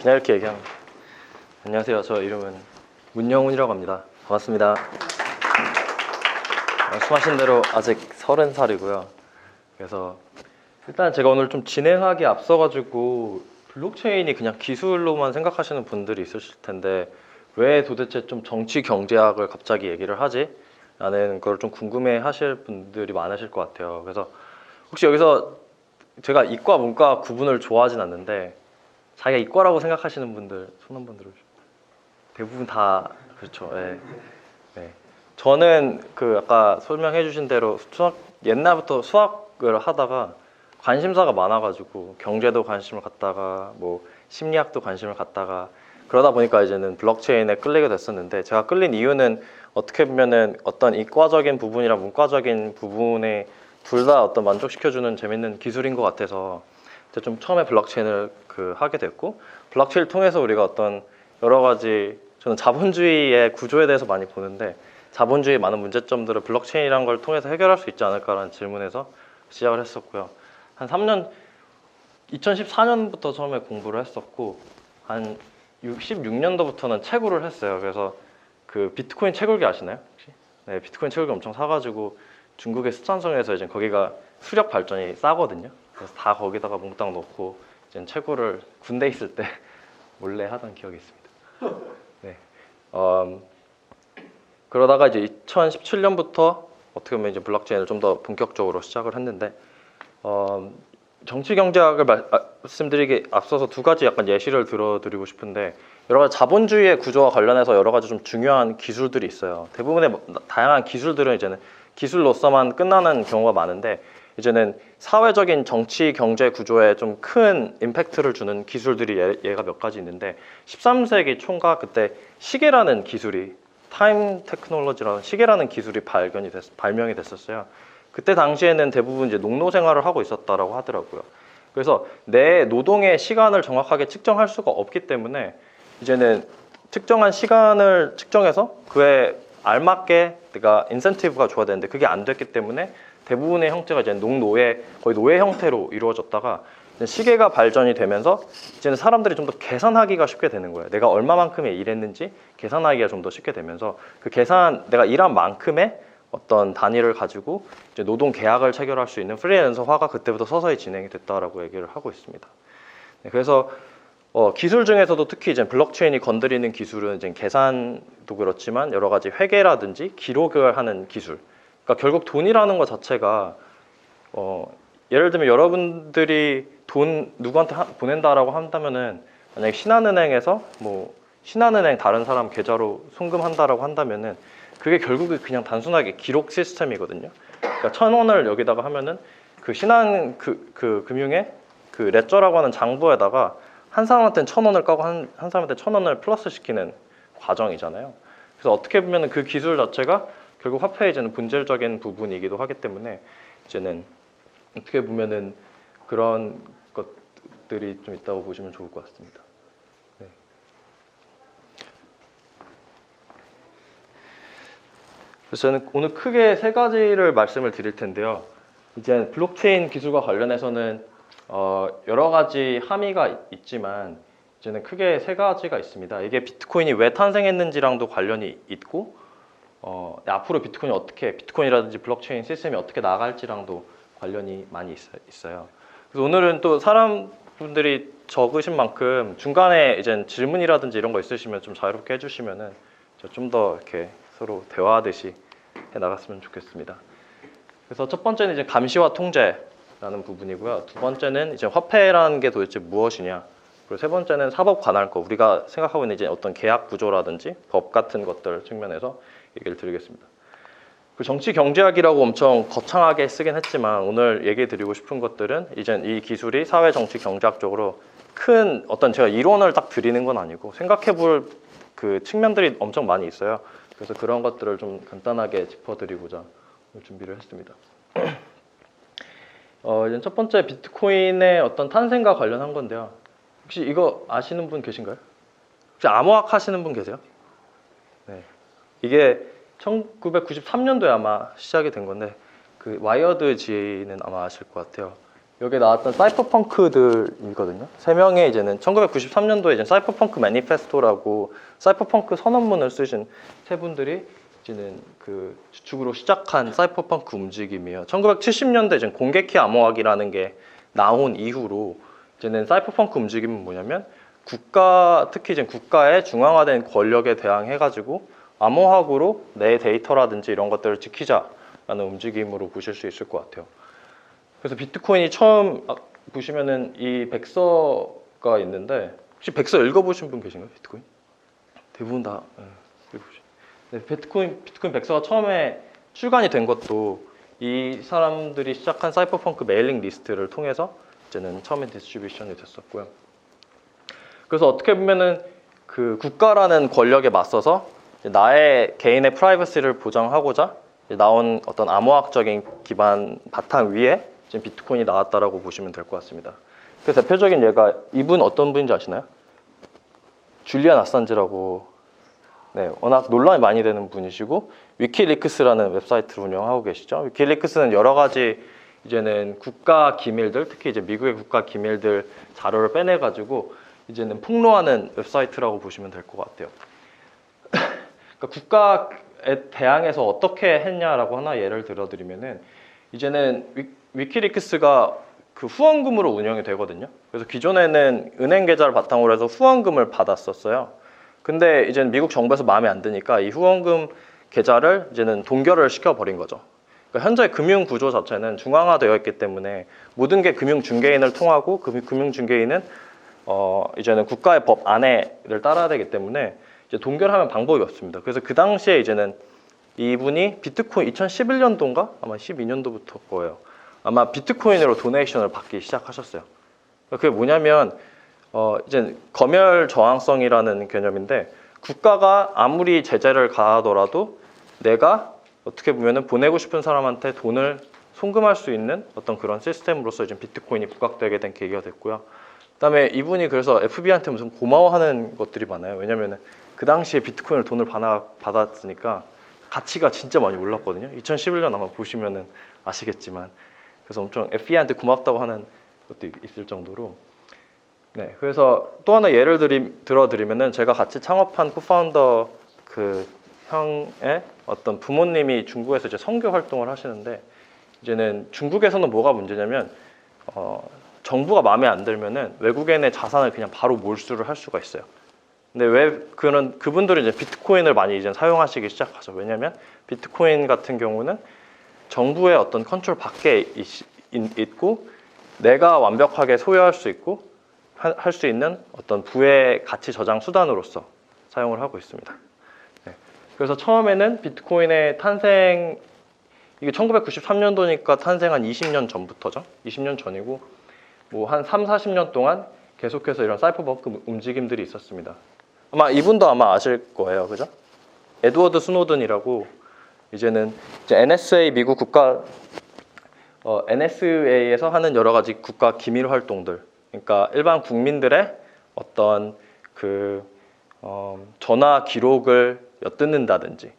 그냥 이렇게 얘기하면. 안녕하세요. 저 이름은 문영훈이라고 합니다. 반갑습니다. 말씀하신 대로 아직 30살이고요. 그래서 일단 제가 오늘 좀 진행하기 앞서가지고 블록체인이 그냥 기술로만 생각하시는 분들이 있으실 텐데 왜 도대체 좀 정치 경제학을 갑자기 얘기를 하지? 라는 걸 좀 궁금해 하실 분들이 많으실 것 같아요. 그래서 혹시 여기서 제가 이과 문과 구분을 좋아하진 않는데 자기가 이과라고 생각하시는 분들 손 한번 들어주세요. 대부분 다 그렇죠. 네. 네. 저는 그 아까 설명해 주신 대로 옛날부터 수학을 하다가 관심사가 많아가지고 경제도 관심을 갖다가 뭐 심리학도 관심을 갖다가 그러다 보니까 이제는 블록체인에 끌리게 됐었는데, 제가 끌린 이유는 어떻게 보면은 어떤 이과적인 부분이랑 문과적인 부분에 둘 다 어떤 만족시켜주는 재밌는 기술인 것 같아서 좀 처음에 블록체인을 하게 됐고, 블록체인을 통해서 우리가 어떤 여러 가지, 저는 자본주의의 구조에 대해서 많이 보는데 자본주의의 많은 문제점들을 블록체인이라는 걸 통해서 해결할 수 있지 않을까라는 질문에서 시작을 했었고요. 한 3년, 2014년부터 처음에 공부를 했었고 한 16년도부터는 채굴을 했어요. 그래서 그 비트코인 채굴기 아시나요? 혹시? 네, 비트코인 채굴기 엄청 사가지고 중국의 스촨성에서 이제 거기가 수력 발전이 싸거든요. 그래서 다 거기다가 몽땅 넣고 이제 채굴을 군대 있을 때 몰래 하던 기억이 있습니다. 네. 그러다가 이제 2017년부터 어떻게 보면 이제 블록체인을 좀 더 본격적으로 시작을 했는데, 정치 경제학을 말씀드리기 앞서서 두 가지 약간 예시를 들어드리고 싶은데, 여러 가지 자본주의의 구조와 관련해서 여러 가지 좀 중요한 기술들이 있어요. 대부분의 다양한 기술들은 이제는 기술로서만 끝나는 경우가 많은데, 이제는 사회적인 정치 경제 구조에 좀 큰 임팩트를 주는 기술들이 얘가 몇 가지 있는데, 13세기 총각 그때 시계라는 기술이, 타임 테크놀로지라는 시계라는 기술이 발명이 됐었어요. 그때 당시에는 대부분 이제 농노 생활을 하고 있었다라고 하더라고요. 그래서 내 노동의 시간을 정확하게 측정할 수가 없기 때문에 이제는 특정한 시간을 측정해서 그에 알맞게 내가 인센티브가 줘야 되는데 그게 안 됐기 때문에 대부분의 형태가 이제 농노예, 거의 노예 형태로 이루어졌다가 시계가 발전이 되면서 이제는 사람들이 좀 더 계산하기가 쉽게 되는 거예요. 내가 얼마만큼의 일했는지 계산하기가 좀 더 쉽게 되면서 그 계산, 내가 일한 만큼의 어떤 단위를 가지고 이제 노동 계약을 체결할 수 있는 프리랜서화가 그때부터 서서히 진행이 됐다라고 얘기를 하고 있습니다. 네, 그래서 기술 중에서도 특히 이제 블록체인이 건드리는 기술은 이제 계산도 그렇지만 여러 가지 회계라든지 기록을 하는 기술. 그러니까 결국 돈이라는 것 자체가 예를 들면 여러분들이 돈 누구한테 보낸다라고 한다면은, 만약에 신한은행에서 뭐 신한은행 다른 사람 계좌로 송금한다라고 한다면은 그게 결국에 그냥 단순하게 기록 시스템이거든요. 그러니까 1,000원을 여기다가 하면은 그 신한 금융의 그 레저라고 하는 장부에다가 한 사람한테는 1,000원을 까고 한 사람한테 1,000원을 플러스 시키는 과정이잖아요. 그래서 어떻게 보면은 그 기술 자체가 결국 화폐의 이제는 본질적인 부분이기도 하기 때문에 이제는 어떻게 보면은 그런 것들이 좀 있다고 보시면 좋을 것 같습니다. 네. 그래서 저는 오늘 크게 세 가지를 말씀을 드릴 텐데요. 이제 블록체인 기술과 관련해서는 여러 가지 함의가 있지만 이제는 크게 세 가지가 있습니다. 이게 비트코인이 왜 탄생했는지랑도 관련이 있고, 앞으로 비트코인이라든지 블록체인 시스템이 어떻게 나갈지랑도 관련이 많이 있어요. 그래서 오늘은 또 사람분들이 적으신 만큼 중간에 이제 질문이라든지 이런 거 있으시면 좀 자유롭게 해주시면은 좀 더 이렇게 서로 대화하듯이 해 나갔으면 좋겠습니다. 그래서 첫 번째는 이제 감시와 통제라는 부분이고요. 두 번째는 이제 화폐라는 게 도대체 무엇이냐. 그리고 세 번째는 사법 관할권, 우리가 생각하고 있는 이제 어떤 계약 구조라든지 법 같은 것들 측면에서 얘기를 드리겠습니다. 그 정치 경제학이라고 엄청 거창하게 쓰긴 했지만 오늘 얘기 드리고 싶은 것들은 이제 이 기술이 사회 정치 경제학적으로 큰 어떤, 제가 이론을 딱 드리는 건 아니고 생각해 볼 그 측면들이 엄청 많이 있어요. 그래서 그런 것들을 좀 간단하게 짚어드리고자 준비를 했습니다. 이제 첫 번째 비트코인의 어떤 탄생과 관련한 건데요. 혹시 이거 아시는 분 계신가요? 혹시 암호학 하시는 분 계세요? 네. 이게 1993년도에 아마 시작이 된 건데, 그 와이어드 지는 아마 아실 것 같아요. 여기 나왔던 사이퍼펑크들이거든요. 세 명의 이제는 1993년도에 이제 사이퍼펑크 매니페스토라고 사이퍼펑크 선언문을 쓰신 세 분들이 이제는 그 주축으로 시작한 사이퍼펑크 움직임이에요. 1970년대 이제 공개키 암호학이라는 게 나온 이후로 이제는 사이퍼펑크 움직임은 뭐냐면 특히 이제 국가의 중앙화된 권력에 대항해가지고 암호학으로 내 데이터라든지 이런 것들을 지키자라는 움직임으로 보실 수 있을 것 같아요. 그래서 비트코인이 처음 보시면은 이 백서가 있는데 혹시 백서 읽어보신 분 계신가요? 비트코인? 대부분 다 읽어보신. 네, 비트코인 백서가 처음에 출간이 된 것도 이 사람들이 시작한 사이퍼펑크 메일링 리스트를 통해서 이제는 처음에 디스트리뷰션이 됐었고요. 그래서 어떻게 보면은 그 국가라는 권력에 맞서서 나의 개인의 프라이버시를 보장하고자 나온 어떤 암호학적인 기반 바탕 위에 지금 비트코인이 나왔다라고 보시면 될 것 같습니다. 그 대표적인 예가 이분 어떤 분인지 아시나요? 줄리안 아산지라고 네, 워낙 논란이 많이 되는 분이시고 위키리크스라는 웹사이트를 운영하고 계시죠. 위키리크스는 여러 가지 이제는 국가 기밀들, 특히 이제 미국의 국가 기밀들 자료를 빼내 가지고 이제는 폭로하는 웹사이트라고 보시면 될 것 같아요. 그러니까 국가에 대항해서 어떻게 했냐라고 하나 예를 들어드리면은 이제는 위키리크스가 그 후원금으로 운영이 되거든요. 그래서 기존에는 은행 계좌를 바탕으로 해서 후원금을 받았었어요. 근데 이제는 미국 정부에서 마음에 안 드니까 이 후원금 계좌를 이제는 동결을 시켜버린 거죠. 그러니까 현재 금융 구조 자체는 중앙화되어 있기 때문에 모든 게 금융 중개인을 통하고 그 금융 중개인은 이제는 국가의 법 안에를 따라야 되기 때문에 이제 동결하면 방법이 없습니다. 그래서 그 당시에 이제는 이분이 비트코인 2011년도인가 아마 12년도부터 거예요. 아마 비트코인으로 도네이션을 받기 시작하셨어요. 그게 뭐냐면 이제 검열 저항성이라는 개념인데 국가가 아무리 제재를 가하더라도 내가 어떻게 보면은 보내고 싶은 사람한테 돈을 송금할 수 있는 어떤 그런 시스템으로서 이제 비트코인이 부각되게 된 계기가 됐고요. 그다음에 이분이 그래서 FBI한테 무슨 고마워하는 것들이 많아요. 왜냐면은 그 당시에 비트코인을 돈을 받았으니까 가치가 진짜 많이 올랐거든요. 2011년 아마 보시면은 아시겠지만 그래서 엄청 FBI한테 고맙다고 하는 것도 있을 정도로 네. 그래서 또 하나 예를 들어드리면은 제가 같이 창업한 코파운더 그 형의 어떤 부모님이 중국에서 이제 선교 활동을 하시는데 이제는 중국에서는 뭐가 문제냐면 정부가 마음에 안 들면은 외국인의 자산을 그냥 바로 몰수를 할 수가 있어요. 근데 왜 그분들은 이제 비트코인을 많이 이제 사용하시기 시작하죠. 왜냐하면 비트코인 같은 경우는 정부의 어떤 컨트롤 밖에 있고 내가 완벽하게 소유할 수 있고 할 수 있는 어떤 부의 가치 저장 수단으로서 사용을 하고 있습니다. 네. 그래서 처음에는 비트코인의 탄생 이게 1993년도니까 탄생한 20년 전부터죠. 20년 전이고 뭐 한 3, 40년 동안 계속해서 이런 사이퍼펑크 움직임들이 있었습니다. 아마 이분도 아마 아실 거예요. 그죠? 에드워드 스노든이라고 이제는 이제 NSA 미국 국가 NSA에서 하는 여러 가지 국가 기밀 활동들 그러니까 일반 국민들의 어떤 그 전화 기록을 엿듣는다든지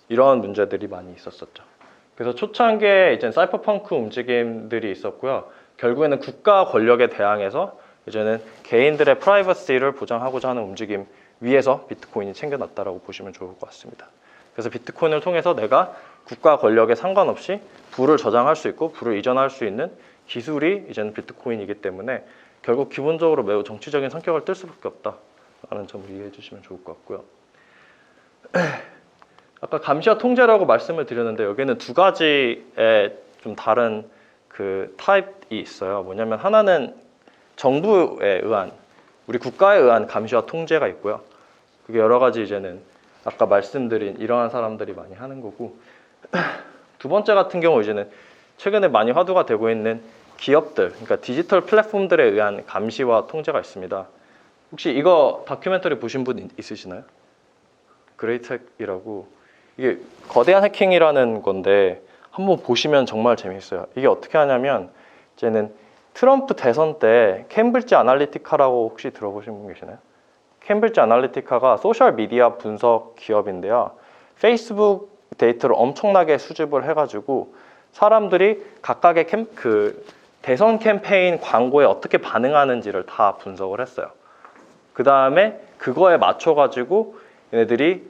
이런 문제들이 많이 있었었죠. 그래서 초창기에 이제 사이퍼펑크 움직임들이 있었고요. 결국에는 국가 권력에 대항해서 이제는 개인들의 프라이버시를 보장하고자 하는 움직임 위에서 비트코인이 챙겨놨다라고 보시면 좋을 것 같습니다. 그래서 비트코인을 통해서 내가 국가 권력에 상관없이 부를 저장할 수 있고 부를 이전할 수 있는 기술이 이제는 비트코인이기 때문에 결국 기본적으로 매우 정치적인 성격을 띨 수밖에 없다라는 점을 이해해 주시면 좋을 것 같고요. 아까 감시와 통제라고 말씀을 드렸는데 여기는 두 가지의 좀 다른 그 타입이 있어요. 뭐냐면 하나는 정부에 의한 우리 국가에 의한 감시와 통제가 있고요. 그게 여러 가지 이제는 아까 말씀드린 이러한 사람들이 많이 하는 거고 두 번째 같은 경우 이제는 최근에 많이 화두가 되고 있는 기업들, 그러니까 디지털 플랫폼들에 의한 감시와 통제가 있습니다. 혹시 이거 다큐멘터리 보신 분 있으시나요? 그레이텍이라고 이게 거대한 해킹이라는 건데 한번 보시면 정말 재밌어요. 이게 어떻게 하냐면 이제는 트럼프 대선 때 캠브리지 아날리티카라고 혹시 들어보신 분 계시나요? 캠브리지 아날리티카가 소셜 미디어 분석 기업인데요. 페이스북 데이터를 엄청나게 수집을 해가지고 사람들이 각각의 대선 캠페인 광고에 어떻게 반응하는지를 다 분석을 했어요. 그 다음에 그거에 맞춰가지고 얘네들이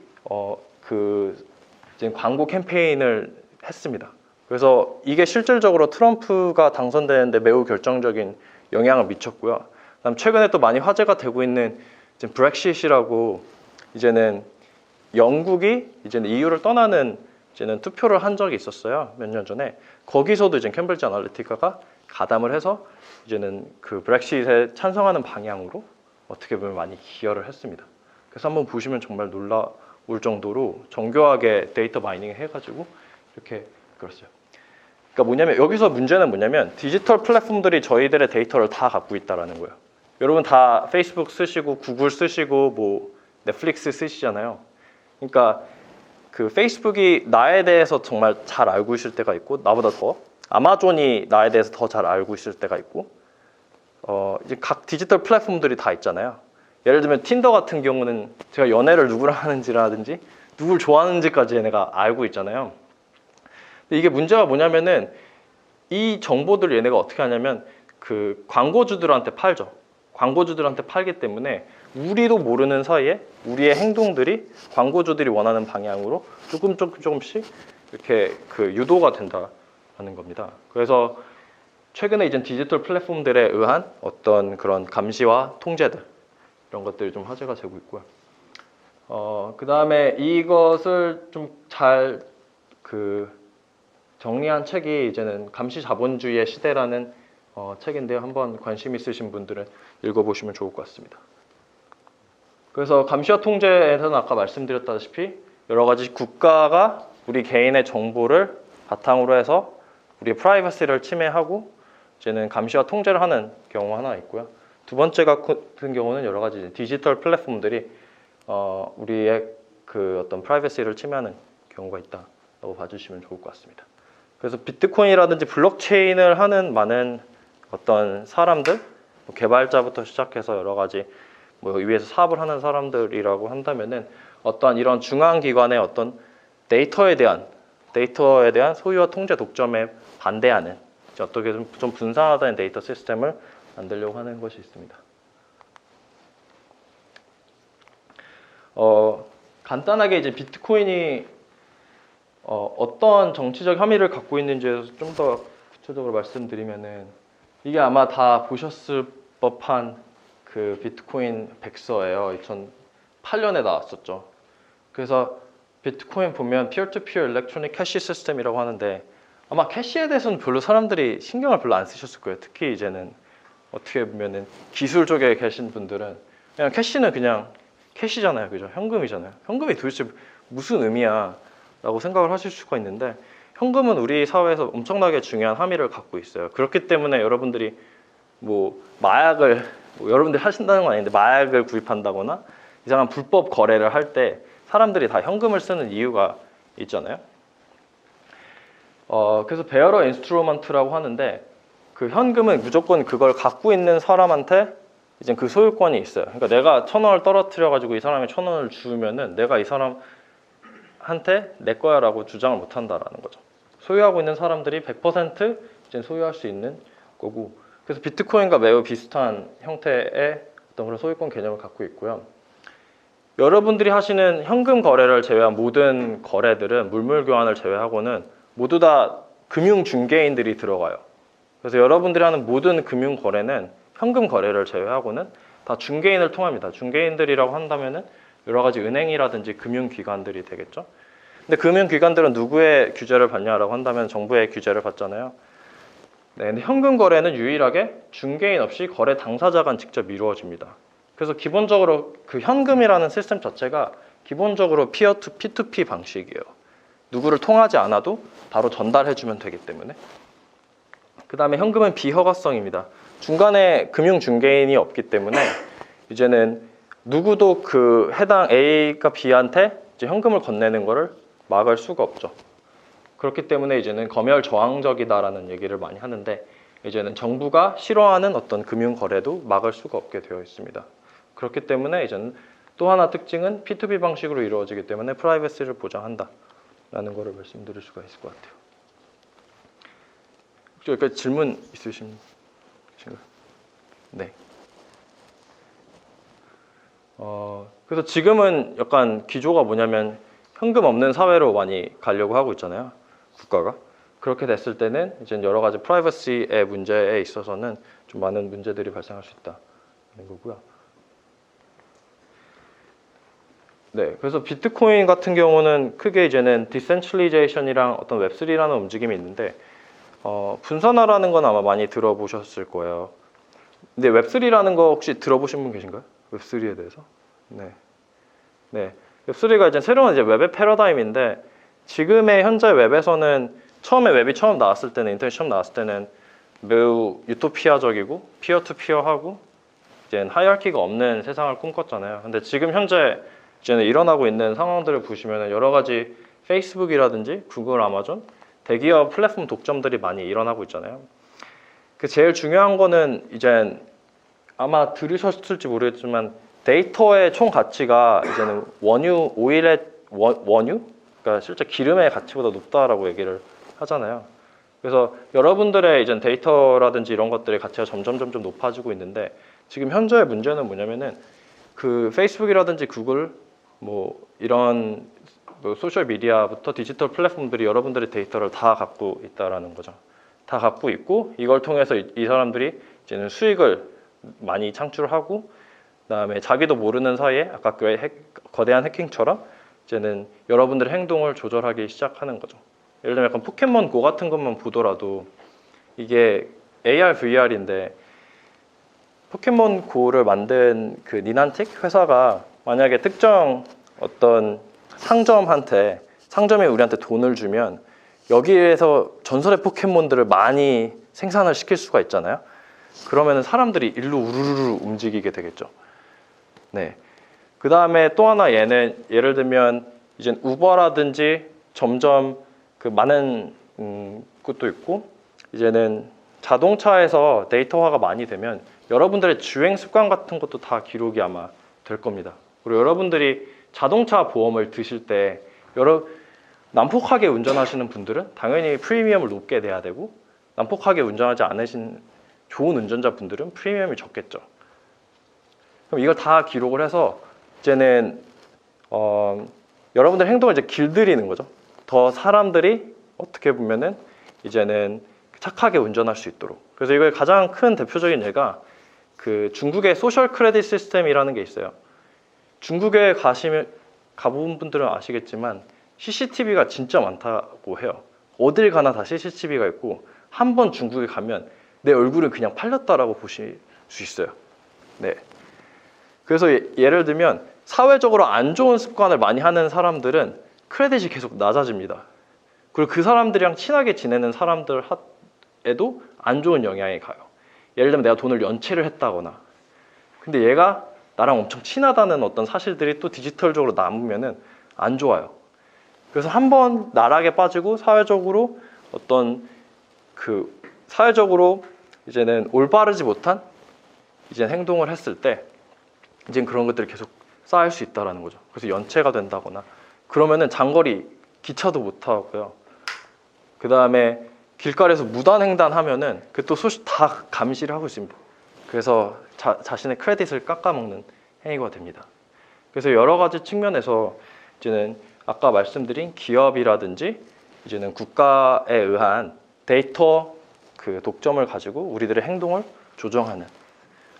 이제 광고 캠페인을 했습니다. 그래서 이게 실질적으로 트럼프가 당선되는데 매우 결정적인 영향을 미쳤고요. 그다음 최근에 또 많이 화제가 되고 있는 이제 브렉시트이라고 이제는 영국이 이제는 EU를 떠나는 이제는 투표를 한 적이 있었어요. 몇 년 전에. 거기서도 이제 캠브리지 아날리티카가 가담을 해서 이제는 그 브렉시트에 찬성하는 방향으로 어떻게 보면 많이 기여를 했습니다. 그래서 한번 보시면 정말 놀라울 정도로 정교하게 데이터 마이닝 해가지고 이렇게 그렸어요. 그러니까 뭐냐면 여기서 문제는 뭐냐면 디지털 플랫폼들이 저희들의 데이터를 다 갖고 있다라는 거예요. 여러분 다 페이스북 쓰시고 구글 쓰시고 뭐 넷플릭스 쓰시잖아요. 그러니까 그 페이스북이 나에 대해서 정말 잘 알고 있을 때가 있고 나보다 더 아마존이 나에 대해서 더 잘 알고 있을 때가 있고 이제 각 디지털 플랫폼들이 다 있잖아요. 예를 들면 틴더 같은 경우는 제가 연애를 누구랑 하는지라든지 누굴 좋아하는지까지 얘네가 알고 있잖아요. 근데 이게 문제가 뭐냐면은 이 정보들을 얘네가 어떻게 하냐면 그 광고주들한테 팔죠. 광고주들한테 팔기 때문에 우리도 모르는 사이에 우리의 행동들이 광고주들이 원하는 방향으로 조금씩 이렇게 그 유도가 된다는 겁니다. 그래서 최근에 이제 디지털 플랫폼들에 의한 어떤 그런 감시와 통제들 이런 것들이 좀 화제가 되고 있고요. 그 다음에 이것을 좀 잘 정리한 책이 이제는 감시 자본주의의 시대라는 책인데요. 한번 관심 있으신 분들은 읽어보시면 좋을 것 같습니다. 그래서 감시와 통제에서는 아까 말씀드렸다시피 여러 가지 국가가 우리 개인의 정보를 바탕으로 해서 우리의 프라이버시를 침해하고 이제는 감시와 통제를 하는 경우가 하나 있고요. 두 번째 같은 경우는 여러 가지 디지털 플랫폼들이 우리의 그 어떤 프라이버시를 침해하는 경우가 있다라고 봐주시면 좋을 것 같습니다. 그래서 비트코인이라든지 블록체인을 하는 많은 어떤 사람들, 개발자부터 시작해서 여러 가지 뭐 위에서 사업을 하는 사람들이라고 한다면은 어떠한 이런 중앙기관의 어떤 데이터에 대한 소유와 통제 독점에 반대하는 어떻게 좀 분산화된 데이터 시스템을 만들려고 하는 것이 있습니다. 간단하게 이제 비트코인이 어떤 정치적 혐의를 갖고 있는지에 대해서 좀 더 구체적으로 말씀드리면은 이게 아마 다 보셨을 법한 그 비트코인 백서예요. 2008년에 나왔었죠. 그래서 비트코인 보면 피어-투-피어 일렉트로닉 캐시 시스템이라고 하는데 아마 캐시에 대해서는 별로 사람들이 신경을 별로 안 쓰셨을 거예요. 특히 이제는 어떻게 보면은 기술 쪽에 계신 분들은 그냥 캐시는 그냥 캐시잖아요. 그죠? 현금이잖아요. 현금이 도대체 무슨 의미야? 라고 생각을 하실 수가 있는데 현금은 우리 사회에서 엄청나게 중요한 함의를 갖고 있어요. 그렇기 때문에 여러분들이 뭐 마약을 여러분들이 하신다는 건 아닌데 마약을 구입한다거나 이상한 불법 거래를 할 때 사람들이 다 현금을 쓰는 이유가 있잖아요. 그래서 베어러 인스트루먼트라고 하는데 그 현금은 무조건 그걸 갖고 있는 사람한테 이제 그 소유권이 있어요. 그러니까 내가 1,000원을 떨어뜨려 가지고 이 사람이 1,000원을 주면은 내가 이 사람한테 내 거야라고 주장을 못 한다라는 거죠. 소유하고 있는 사람들이 100% 이제 소유할 수 있는 거고, 그래서 비트코인과 매우 비슷한 형태의 어떤 그런 소유권 개념을 갖고 있고요. 여러분들이 하시는 현금 거래를 제외한 모든 거래들은 물물 교환을 제외하고는 모두 다 금융 중개인들이 들어가요. 그래서 여러분들이 하는 모든 금융 거래는 현금 거래를 제외하고는 다 중개인을 통합니다. 중개인들이라고 한다면은 여러 가지 은행이라든지 금융기관들이 되겠죠. 근데 금융기관들은 누구의 규제를 받냐라고 한다면 정부의 규제를 받잖아요. 네, 근데 현금 거래는 유일하게 중개인 없이 거래 당사자 간 직접 이루어집니다. 그래서 기본적으로 그 현금이라는 시스템 자체가 기본적으로 P2P 방식이에요. 누구를 통하지 않아도 바로 전달해주면 되기 때문에. 그 다음에 현금은 비허가성입니다. 중간에 금융 중개인이 없기 때문에 이제는 누구도 그 해당 A가 B한테 이제 현금을 건네는 거를 막을 수가 없죠. 그렇기 때문에 이제는 검열 저항적이다라는 얘기를 많이 하는데 이제는 정부가 싫어하는 어떤 금융 거래도 막을 수가 없게 되어 있습니다. 그렇기 때문에 이제는 또 하나 특징은 P2P 방식으로 이루어지기 때문에 프라이버시를 보장한다라는 거를 말씀드릴 수가 있을 것 같아요. 혹시 여기까지 질문 있으십니까? 네. 그래서 지금은 약간 기조가 뭐냐면 현금 없는 사회로 많이 가려고 하고 있잖아요, 국가가. 그렇게 됐을 때는 이제 여러 가지 프라이버시의 문제에 있어서는 좀 많은 문제들이 발생할 수 있다는 거고요. 네, 그래서 비트코인 같은 경우는 크게 이제는 디센트럴리제이션이랑 어떤 웹3라는 움직임이 있는데 분산화라는 건 아마 많이 들어보셨을 거예요. 근데 웹3라는 거 혹시 들어보신 분 계신가요? 웹3에 대해서? 네. 네. 웹3가 이제 새로운 이제 웹의 패러다임인데 지금의 현재 웹에서는 처음에 웹이 처음 나왔을 때는 인터넷 처음 나왔을 때는 매우 유토피아적이고 피어 투 피어하고 이제 하이어키가 없는 세상을 꿈꿨잖아요. 근데 지금 현재 이제는 일어나고 있는 상황들을 보시면 여러 가지 페이스북이라든지 구글, 아마존 대기업 플랫폼 독점들이 많이 일어나고 있잖아요. 그 제일 중요한 거는 이제 아마 들으셨을지 모르겠지만 데이터의 총 가치가 이제는 원유, 오일의 원유? 그러니까 실제 기름의 가치보다 높다라고 얘기를 하잖아요. 그래서 여러분들의 이제 데이터라든지 이런 것들의 가치가 점점 높아지고 있는데 지금 현재의 문제는 뭐냐면은 그 페이스북이라든지 구글 뭐 이런 뭐 소셜 미디어부터 디지털 플랫폼들이 여러분들의 데이터를 다 갖고 있다라는 거죠. 다 갖고 있고 이걸 통해서 이 사람들이 이제는 수익을 많이 창출하고 그다음에 자기도 모르는 사이에 아까 그 거대한 해킹처럼 이제는 여러분들의 행동을 조절하기 시작하는 거죠. 예를 들면 약간 포켓몬 고 같은 것만 보더라도 이게 AR, VR인데 포켓몬 고를 만든 그 니난틱 회사가 만약에 특정 어떤 상점이 우리한테 돈을 주면 여기에서 전설의 포켓몬들을 많이 생산을 시킬 수가 있잖아요. 그러면 사람들이 일로 우르르 움직이게 되겠죠. 네. 그 다음에 또 하나 얘는 예를 들면 이제 우버라든지 점점 그 많은 것도 있고 이제는 자동차에서 데이터화가 많이 되면 여러분들의 주행 습관 같은 것도 다 기록이 아마 될 겁니다. 그리고 여러분들이 자동차 보험을 드실 때 난폭하게 운전하시는 분들은 당연히 프리미엄을 높게 내야 되고 난폭하게 운전하지 않으신 좋은 운전자분들은 프리미엄이 적겠죠. 그럼 이걸 다 기록을 해서 이제는 여러분들 행동을 이제 길들이는 거죠. 더 사람들이 어떻게 보면은 이제는 착하게 운전할 수 있도록. 그래서 이걸 가장 큰 대표적인 예가 그 중국의 소셜 크레딧 시스템이라는 게 있어요. 중국에 가본 분들은 아시겠지만 CCTV가 진짜 많다고 해요. 어딜 가나 다 CCTV가 있고 한 번 중국에 가면 내 얼굴은 그냥 팔렸다라고 보실 수 있어요. 네. 그래서 예를 들면 사회적으로 안 좋은 습관을 많이 하는 사람들은 크레딧이 계속 낮아집니다. 그리고 그 사람들이랑 친하게 지내는 사람들에도 안 좋은 영향이 가요. 예를 들면 내가 돈을 연체를 했다거나 근데 얘가 나랑 엄청 친하다는 어떤 사실들이 또 디지털적으로 남으면은 안 좋아요. 그래서 한번 나락에 빠지고 사회적으로 이제는 올바르지 못한 이제 행동을 했을 때 이제 그런 것들이 계속 쌓일 수 있다라는 거죠. 그래서 연체가 된다거나 그러면은 장거리 기차도 못 하고요. 그 다음에 길가에서 무단횡단하면은 그 또 다 감시를 하고 있습니다. 그래서 자신의 크레딧을 깎아먹는 행위가 됩니다. 그래서 여러 가지 측면에서 이제는 아까 말씀드린 기업이라든지 이제는 국가에 의한 데이터 그 독점을 가지고 우리들의 행동을 조정하는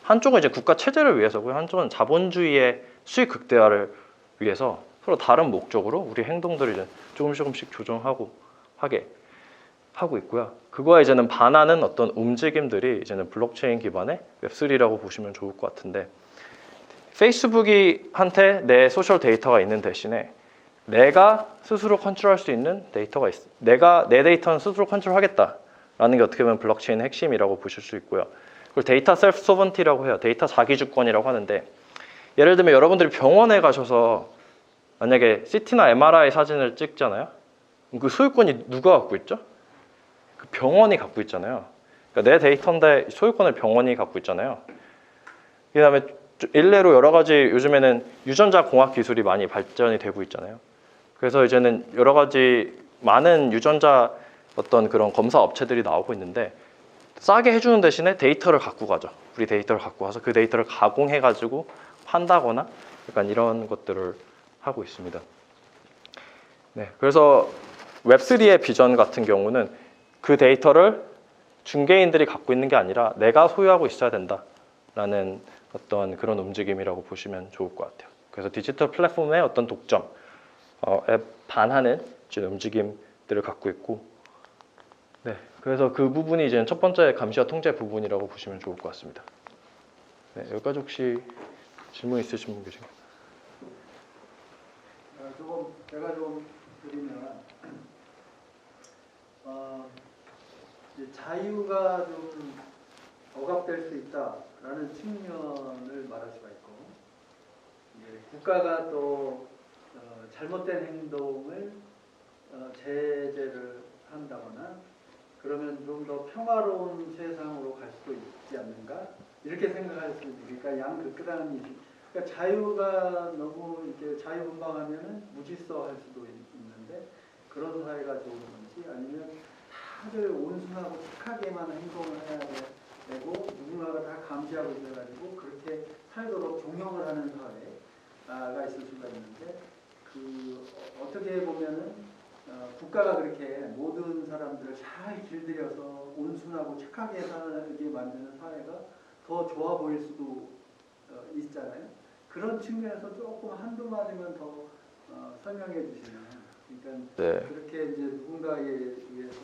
한쪽은 이제 국가 체제를 위해서고요. 한쪽은 자본주의의 수익 극대화를 위해서 서로 다른 목적으로 우리 행동들을 이제 조금씩 조정하고 하고 있고요. 그거에 이제는 반하는 어떤 움직임들이 이제는 블록체인 기반의 웹3라고 보시면 좋을 것 같은데 페이스북이 한테 내 소셜 데이터가 있는 대신에 내가 스스로 컨트롤할 수 있는 데이터가 있어. 내가 내 데이터는 스스로 컨트롤하겠다라는 게 어떻게 보면 블록체인의 핵심이라고 보실 수 있고요. 그걸 데이터 셀프 소버런티라고 해요. 데이터 자기주권이라고 하는데 예를 들면 여러분들이 병원에 가셔서 만약에 CT나 MRI 사진을 찍잖아요. 그 소유권이 누가 갖고 있죠? 그 병원이 갖고 있잖아요. 그러니까 내 데이터인데 소유권을 병원이 갖고 있잖아요. 그 다음에 일례로 여러 가지 요즘에는 유전자 공학 기술이 많이 발전이 되고 있잖아요. 그래서 이제는 여러 가지 많은 유전자 어떤 그런 검사 업체들이 나오고 있는데 싸게 해주는 대신에 데이터를 갖고 가죠. 우리 데이터를 갖고 와서 그 데이터를 가공해가지고 판다거나 약간 이런 것들을 하고 있습니다. 네, 그래서 웹3의 비전 같은 경우는 그 데이터를 중개인들이 갖고 있는 게 아니라 내가 소유하고 있어야 된다라는 어떤 그런 움직임이라고 보시면 좋을 것 같아요. 그래서 디지털 플랫폼의 어떤 독점에 반하는 움직임들을 갖고 있고, 네, 그래서 그 부분이 이제 첫 번째 감시와 통제 부분이라고 보시면 좋을 것 같습니다. 네, 여기까지 혹시 질문 있으신 분 계신가요? 제가 좀 드리면 이제 자유가 좀 억압될 수 있다라는 측면을 말할 수가 있고, 이제 국가가 또 잘못된 행동을 제재를 한다거나 그러면 좀 더 평화로운 세상으로 갈 수도 있지 않는가 이렇게 생각할 수 있으니까 양극단이. 그러니까 자유가 너무 이렇게 자유분방하면은 무질서할 수도 있는데 그런 사회가 좋은 건지, 아니면 다들 온순하고 착하게만 행동을 해야 되고 누군가가 다 감시하고 있어가지고 그렇게 살도록 종용을 하는 사회가 있을 수가 있는데, 어떻게 보면은 국가가 그렇게 모든 사람들을 잘 길들여서 온순하고 착하게 살게 만드는 사회가 더 좋아 보일 수도 있잖아요. 그런 측면에서 조금 한두 마디만 더 설명해 주시면, 그러니까 네. 그렇게 이제 누군가에 의해서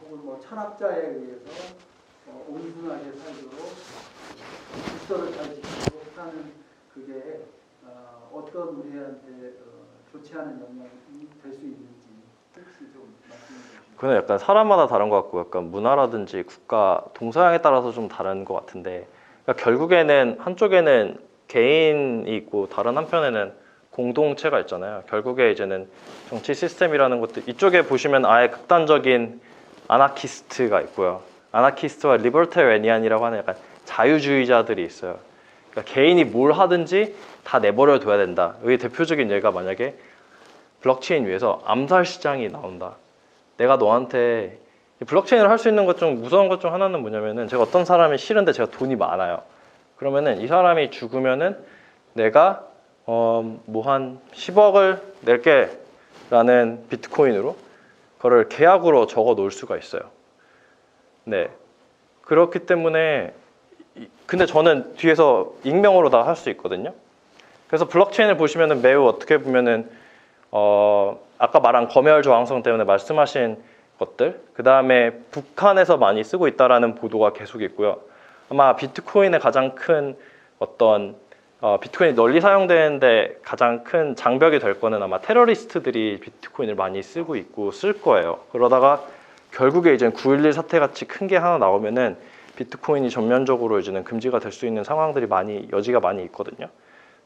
혹은 뭐 철학자에 의해서 온순하게 살도록 질서를 잘 지키고 사는 그게 어떤 우리한테 좋지 않은 영향이 될 수 있는지 혹시 좀 말씀해 주시면. 그건 약간 사람마다 다른 것 같고, 약간 문화라든지 국가 동서양에 따라서 좀 다른 것 같은데, 그러니까 결국에는 한쪽에는 개인이 있고 다른 한편에는 공동체가 있잖아요. 결국에 이제는 정치 시스템이라는 것도 이쪽에 보시면 아예 극단적인 아나키스트가 있고요. 아나키스트와 리버테리안이라고 하는 약간 자유주의자들이 있어요. 그러니까 개인이 뭘 하든지 다 내버려 둬야 된다. 여기 대표적인 예가 만약에 블록체인 위에서 암살 시장이 나온다. 내가 너한테 블록체인을 할 수 있는 것 중 무서운 것 중 하나는 뭐냐면은, 제가 어떤 사람이 싫은데 제가 돈이 많아요. 그러면은 이 사람이 죽으면은 내가 뭐 한 10억을 낼게 라는 비트코인으로 그거를 계약으로 적어 놓을 수가 있어요. 네, 그렇기 때문에 근데 저는 뒤에서 익명으로 다 할 수 있거든요. 그래서 블록체인을 보시면은 매우 어떻게 보면은 아까 말한 검열 저항성 때문에 말씀하신 것들, 그 다음에 북한에서 많이 쓰고 있다라는 보도가 계속 있고요. 아마 비트코인의 가장 큰 어떤 비트코인이 널리 사용되는데 가장 큰 장벽이 될 거는 아마 테러리스트들이 비트코인을 많이 쓰고 있고 쓸 거예요. 그러다가 결국에 이제 9.11 사태 같이 큰 게 하나 나오면은 비트코인이 전면적으로 이제는 금지가 될 수 있는 상황들이 여지가 많이 있거든요.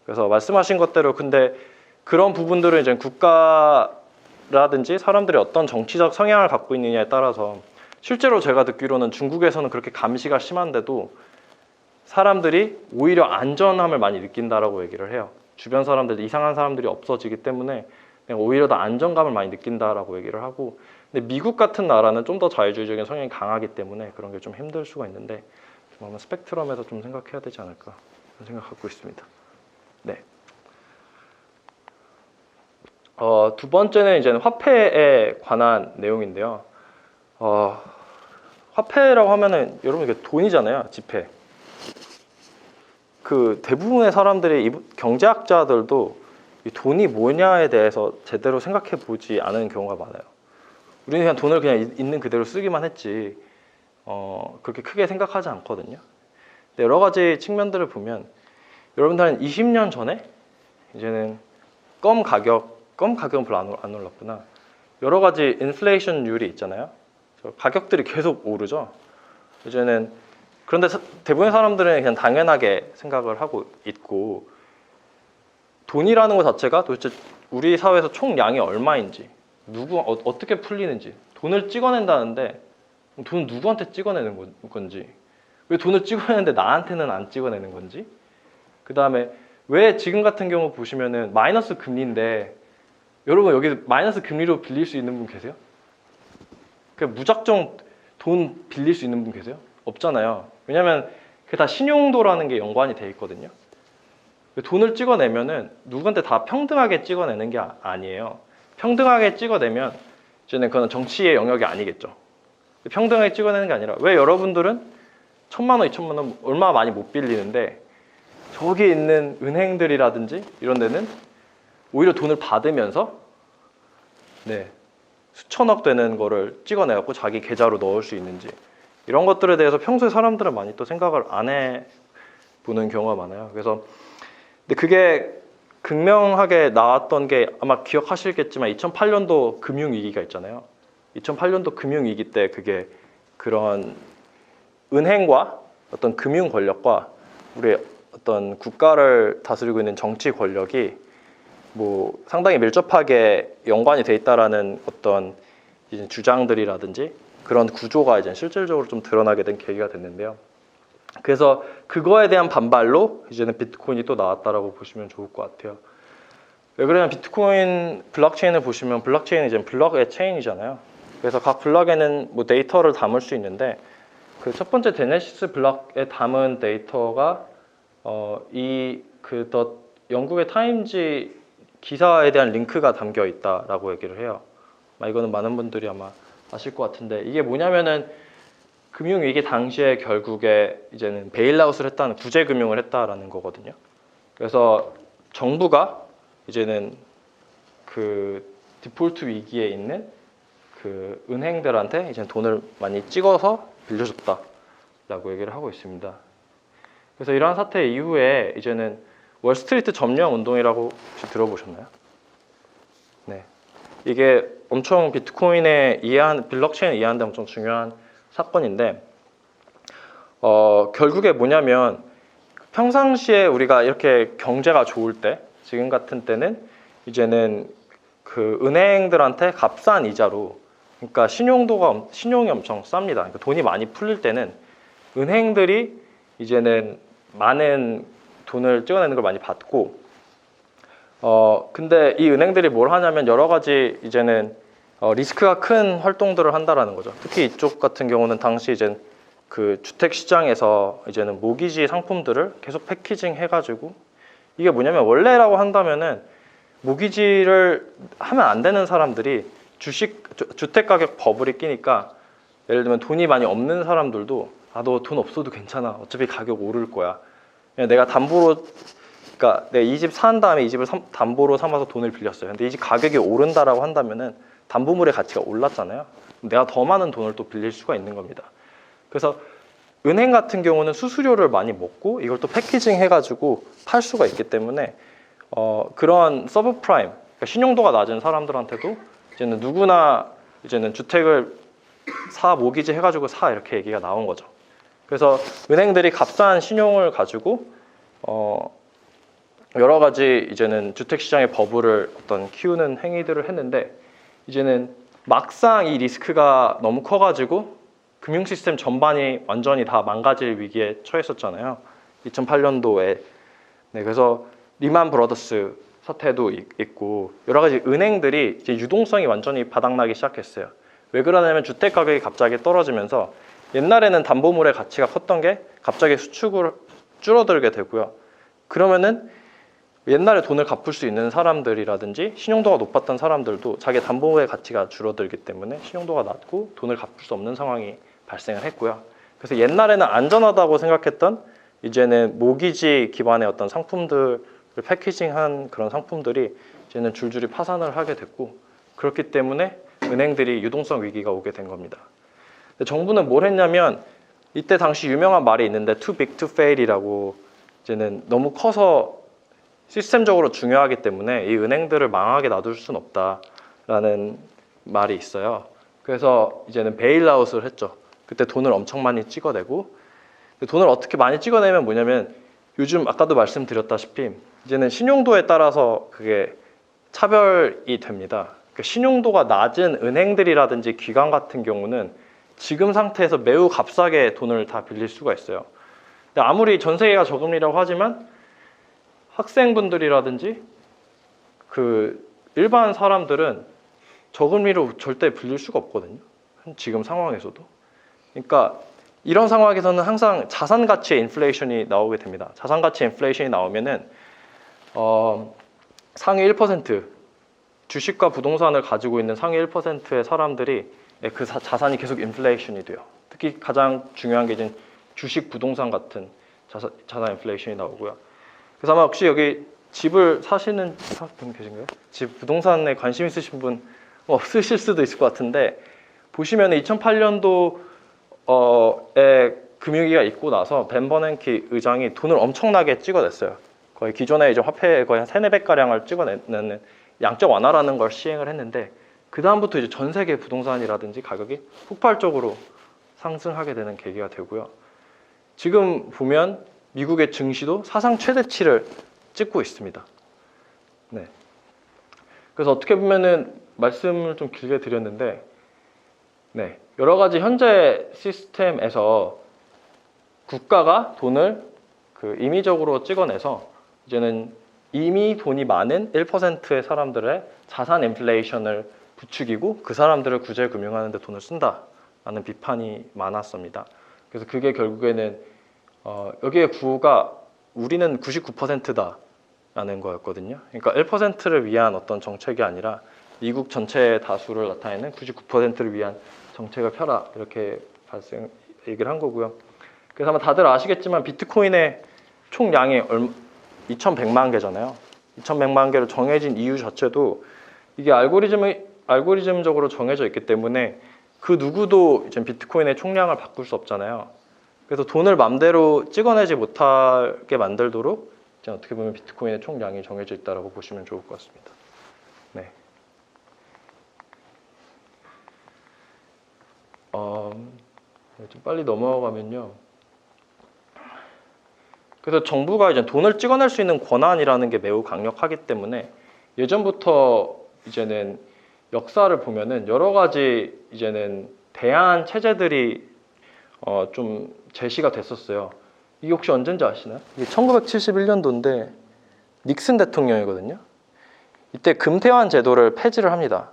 그래서 말씀하신 것대로 근데 그런 부분들은 이제 국가라든지 사람들이 어떤 정치적 성향을 갖고 있느냐에 따라서, 실제로 제가 듣기로는 중국에서는 그렇게 감시가 심한데도 사람들이 오히려 안전함을 많이 느낀다라고 얘기를 해요. 주변 사람들, 이상한 사람들이 없어지기 때문에 그냥 오히려 더 안정감을 많이 느낀다라고 얘기를 하고, 근데 미국 같은 나라는 좀 더 자유주의적인 성향이 강하기 때문에 그런 게 좀 힘들 수가 있는데, 좀 아마 스펙트럼에서 좀 생각해야 되지 않을까 그런 생각 갖고 있습니다. 네. 두 번째는 이제 화폐에 관한 내용인데요. 화폐라고 하면은 여러분 이게 돈이잖아요, 지폐. 그 대부분의 사람들이, 경제학자들도 이 돈이 뭐냐에 대해서 제대로 생각해 보지 않은 경우가 많아요. 우리는 그냥 돈을 그냥 있는 그대로 쓰기만 했지 그렇게 크게 생각하지 않거든요. 근데 여러 가지 측면들을 보면, 여러분들 한 20년 전에 이제는 껌 가격은 별로 안 올랐구나. 여러 가지 인플레이션율이 있잖아요. 가격들이 계속 오르죠. 이제는. 그런데 대부분의 사람들은 그냥 당연하게 생각을 하고 있고, 돈이라는 것 자체가 도대체 우리 사회에서 총량이 얼마인지, 어떻게 풀리는지, 돈을 찍어낸다는데 돈은 누구한테 찍어내는 건지, 왜 돈을 찍어내는데 나한테는 안 찍어내는 건지, 그 다음에 왜 지금 같은 경우 보시면은 마이너스 금리인데, 여러분 여기 마이너스 금리로 빌릴 수 있는 분 계세요? 그냥 무작정 돈 빌릴 수 있는 분 계세요? 없잖아요. 왜냐면 그게 다 신용도라는 게 연관이 돼 있거든요. 돈을 찍어내면은 누구한테 다 평등하게 찍어내는 게 아니에요. 평등하게 찍어내면 이제는 그건 정치의 영역이 아니겠죠. 평등하게 찍어내는 게 아니라 왜 여러분들은 1,000만 원, 2,000만 원 얼마 많이 못 빌리는데 저기 있는 은행들이라든지 이런 데는 오히려 돈을 받으면서 네, 수천억 되는 거를 찍어내갖고 자기 계좌로 넣을 수 있는지 이런 것들에 대해서 평소에 사람들은 많이 또 생각을 안 해보는 경우가 많아요. 그래서 근데 그게 극명하게 나왔던 게 아마 기억하시겠지만 2008년도 금융위기가 있잖아요. 2008년도 금융위기 때 그게 그런 은행과 어떤 금융 권력과 우리 어떤 국가를 다스리고 있는 정치 권력이 뭐 상당히 밀접하게 연관이 돼 있다라는 어떤 이제 주장들이라든지 그런 구조가 이제 실질적으로 좀 드러나게 된 계기가 됐는데요. 그래서 그거에 대한 반발로 이제는 비트코인이 또 나왔다라고 보시면 좋을 것 같아요. 왜 그러냐면 비트코인 블록체인을 보시면 블록체인은 이제 블록의 체인이잖아요. 그래서 각 블록에는 뭐 데이터를 담을 수 있는데 그 첫 번째 제네시스 블록에 담은 데이터가 더 영국의 타임즈 기사에 대한 링크가 담겨 있다라고 얘기를 해요. 이거는 많은 분들이 아마 아실 것 같은데 이게 뭐냐면은 금융위기 당시에 결국에 이제는 베일아웃을 했다는 구제 금융을 했다라는 거거든요. 그래서 정부가 이제는 그 디폴트 위기에 있는 그 은행들한테 이제 돈을 많이 찍어서 빌려줬다라고 얘기를 하고 있습니다. 그래서 이러한 사태 이후에 이제는 월스트리트 점령 운동이라고 혹시 들어보셨나요? 네, 이게 엄청 비트코인에 블록체인 이해하는 데 엄청 중요한 사건인데 결국에 뭐냐면 평상시에 우리가 이렇게 경제가 좋을 때 지금 같은 때는 이제는 그 은행들한테 값싼 이자로 그러니까 신용이 엄청 쌉니다. 그러니까 돈이 많이 풀릴 때는 은행들이 이제는 많은 돈을 찍어내는 걸 많이 받고 근데 이 은행들이 뭘 하냐면 여러 가지 이제는 리스크가 큰 활동들을 한다라는 거죠. 특히 이쪽 같은 경우는 당시 이제 그 주택 시장에서 이제는 모기지 상품들을 계속 패키징 해가지고 이게 뭐냐면 원래라고 한다면은 모기지를 하면 안 되는 사람들이 주택 가격 버블이 끼니까 예를 들면 돈이 많이 없는 사람들도 너 돈 없어도 괜찮아. 어차피 가격 오를 거야. 그냥 내가 담보로 그러니까 내가 이 집 산 다음에 이 집을 담보로 삼아서 돈을 빌렸어요. 근데 이 집 가격이 오른다라고 한다면은 담보물의 가치가 올랐잖아요. 내가 더 많은 돈을 또 빌릴 수가 있는 겁니다. 그래서 은행 같은 경우는 수수료를 많이 먹고 이걸 또 패키징 해가지고 팔 수가 있기 때문에 그런 서브프라임, 그러니까 신용도가 낮은 사람들한테도 이제는 누구나 이제는 주택을 모기지 해가지고 이렇게 얘기가 나온 거죠. 그래서 은행들이 값싼 신용을 가지고 여러 가지 이제는 주택 시장의 버블을 키우는 행위들을 했는데 이제는 막상 이 리스크가 너무 커가지고 금융 시스템 전반이 완전히 다 망가질 위기에 처했었잖아요. 2008년도에. 네, 그래서 리만 브러더스 사태도 있고 여러 가지 은행들이 이제 유동성이 완전히 바닥나기 시작했어요. 왜 그러냐면 주택 가격이 갑자기 떨어지면서 옛날에는 담보물의 가치가 컸던 게 갑자기 수축을 줄어들게 되고요. 그러면은 옛날에 돈을 갚을 수 있는 사람들이라든지 신용도가 높았던 사람들도 자기 담보물의 가치가 줄어들기 때문에 신용도가 낮고 돈을 갚을 수 없는 상황이 발생을 했고요. 그래서 옛날에는 안전하다고 생각했던 이제는 모기지 기반의 어떤 상품들을 패키징한 그런 상품들이 이제는 줄줄이 파산을 하게 됐고 그렇기 때문에 은행들이 유동성 위기가 오게 된 겁니다. 근데 정부는 뭘 했냐면 이때 당시 유명한 말이 있는데 too big to fail이라고 이제는 너무 커서 시스템적으로 중요하기 때문에 이 은행들을 망하게 놔둘 수는 없다라는 말이 있어요. 그래서 이제는 베일아웃을 했죠. 그때 돈을 엄청 많이 찍어내고 돈을 어떻게 많이 찍어내면 뭐냐면 요즘 아까도 말씀드렸다시피 이제는 신용도에 따라서 그게 차별이 됩니다. 그러니까 신용도가 낮은 은행들이라든지 기관 같은 경우는 지금 상태에서 매우 값싸게 돈을 다 빌릴 수가 있어요. 근데 아무리 전 세계가 저금리라고 하지만 학생분들이라든지 그 일반 사람들은 저금리로 절대 빌릴 수가 없거든요. 지금 상황에서도. 그러니까 이런 상황에서는 항상 자산 가치의 인플레이션이 나오게 됩니다. 자산 가치 인플레이션이 나오면은 상위 1% 주식과 부동산을 가지고 있는 상위 1%의 사람들이 그 자산이 계속 인플레이션이 돼요. 특히 가장 중요한 게 이제 주식, 부동산 같은 자산 인플레이션이 나오고요. 그래서 아마 혹시 여기 집을 사시는 분 계신가요? 집 부동산에 관심 있으신 분 없으실 수도 있을 것 같은데 보시면 2008년도에 금융위기가 있고 나서 벤 버냉키 의장이 돈을 엄청나게 찍어냈어요. 거의 기존의 이제 화폐 거의 한 3-4배 가량을 찍어내는 양적 완화라는 걸 시행을 했는데 그 다음부터 이제 전 세계 부동산이라든지 가격이 폭발적으로 상승하게 되는 계기가 되고요. 지금 보면 미국의 증시도 사상 최대치를 찍고 있습니다. 네. 그래서 어떻게 보면은 말씀을 좀 길게 드렸는데, 네, 여러 가지 현재 시스템에서 국가가 돈을 임의적으로 찍어내서 이제는 이미 돈이 많은 1%의 사람들의 자산 인플레이션을 부추기고 그 사람들을 구제금융하는 데 돈을 쓴다라는 비판이 많았습니다. 그래서 그게 결국에는 여기에 구호가 우리는 99%다라는 거였거든요. 그러니까 1%를 위한 어떤 정책이 아니라 미국 전체의 다수를 나타내는 99%를 위한 정책을 펴라 이렇게 얘기를 한 거고요. 그래서 아마 다들 아시겠지만 비트코인의 총량이 2,100만 개잖아요. 2,100만 개로 정해진 이유 자체도 이게 알고리즘적으로 정해져 있기 때문에 그 누구도 이제 비트코인의 총량을 바꿀 수 없잖아요. 그래서 돈을 맘대로 찍어내지 못하게 만들도록 이제 어떻게 보면 비트코인의 총량이 정해져 있다고 보시면 좋을 것 같습니다. 네. 좀 빨리 넘어가면요. 그래서 정부가 이제 돈을 찍어낼 수 있는 권한이라는 게 매우 강력하기 때문에 예전부터 이제는 역사를 보면은 여러 가지 이제는 대안 체제들이 좀 제시가 됐었어요. 이게 혹시 언젠지 아시나요? 이게 1971년도인데 닉슨 대통령이거든요. 이때 금태환 제도를 폐지를 합니다.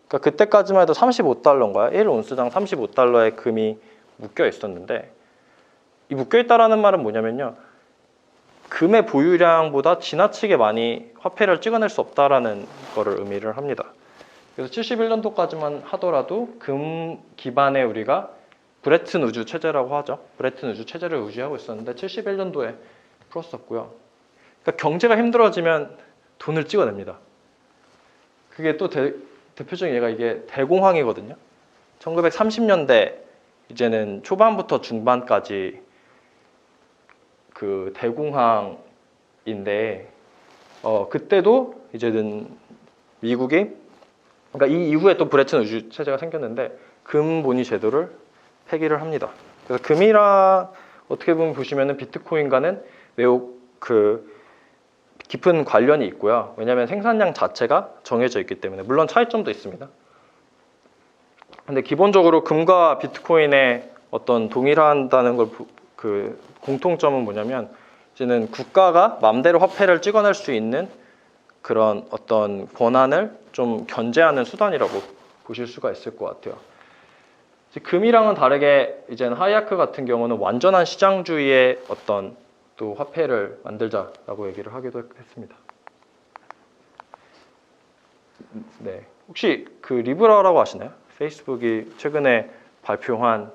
그러니까 그때까지만 해도 35달러인가요? 1온스당 35달러의 금이 묶여 있었는데 이 묶여 있다라는 말은 뭐냐면요. 금의 보유량보다 지나치게 많이 화폐를 찍어낼 수 없다라는 거를 의미를 합니다. 그래서 71년도까지만 하더라도 금 기반의 우리가 브레튼 우주 체제라고 하죠. 브레튼 우주 체제를 유지하고 있었는데 71년도에 풀었었고요. 그러니까 경제가 힘들어지면 돈을 찍어냅니다. 그게 또 대표적인 예가 이게 대공황이거든요. 1930년대 이제는 초반부터 중반까지 그 대공황인데 그때도 이제는 미국이 그러니까 이 이후에 또 브레튼 우주 체제가 생겼는데 금본위 제도를 폐기를 합니다. 그래서 금이랑 어떻게 보면 보시면은 비트코인과는 매우 깊은 관련이 있고요. 왜냐하면 생산량 자체가 정해져 있기 때문에 물론 차이점도 있습니다. 근데 기본적으로 금과 비트코인의 어떤 동일한다는 걸 공통점은 뭐냐면 이제는 국가가 맘대로 화폐를 찍어낼 수 있는 그런 어떤 권한을 좀 견제하는 수단이라고 보실 수가 있을 것 같아요. 금이랑은 다르게 이제는 하이아크 같은 경우는 완전한 시장주의의 어떤 또 화폐를 만들자라고 얘기를 하기도 했습니다. 네, 혹시 리브라라고 아시나요? 페이스북이 최근에 발표한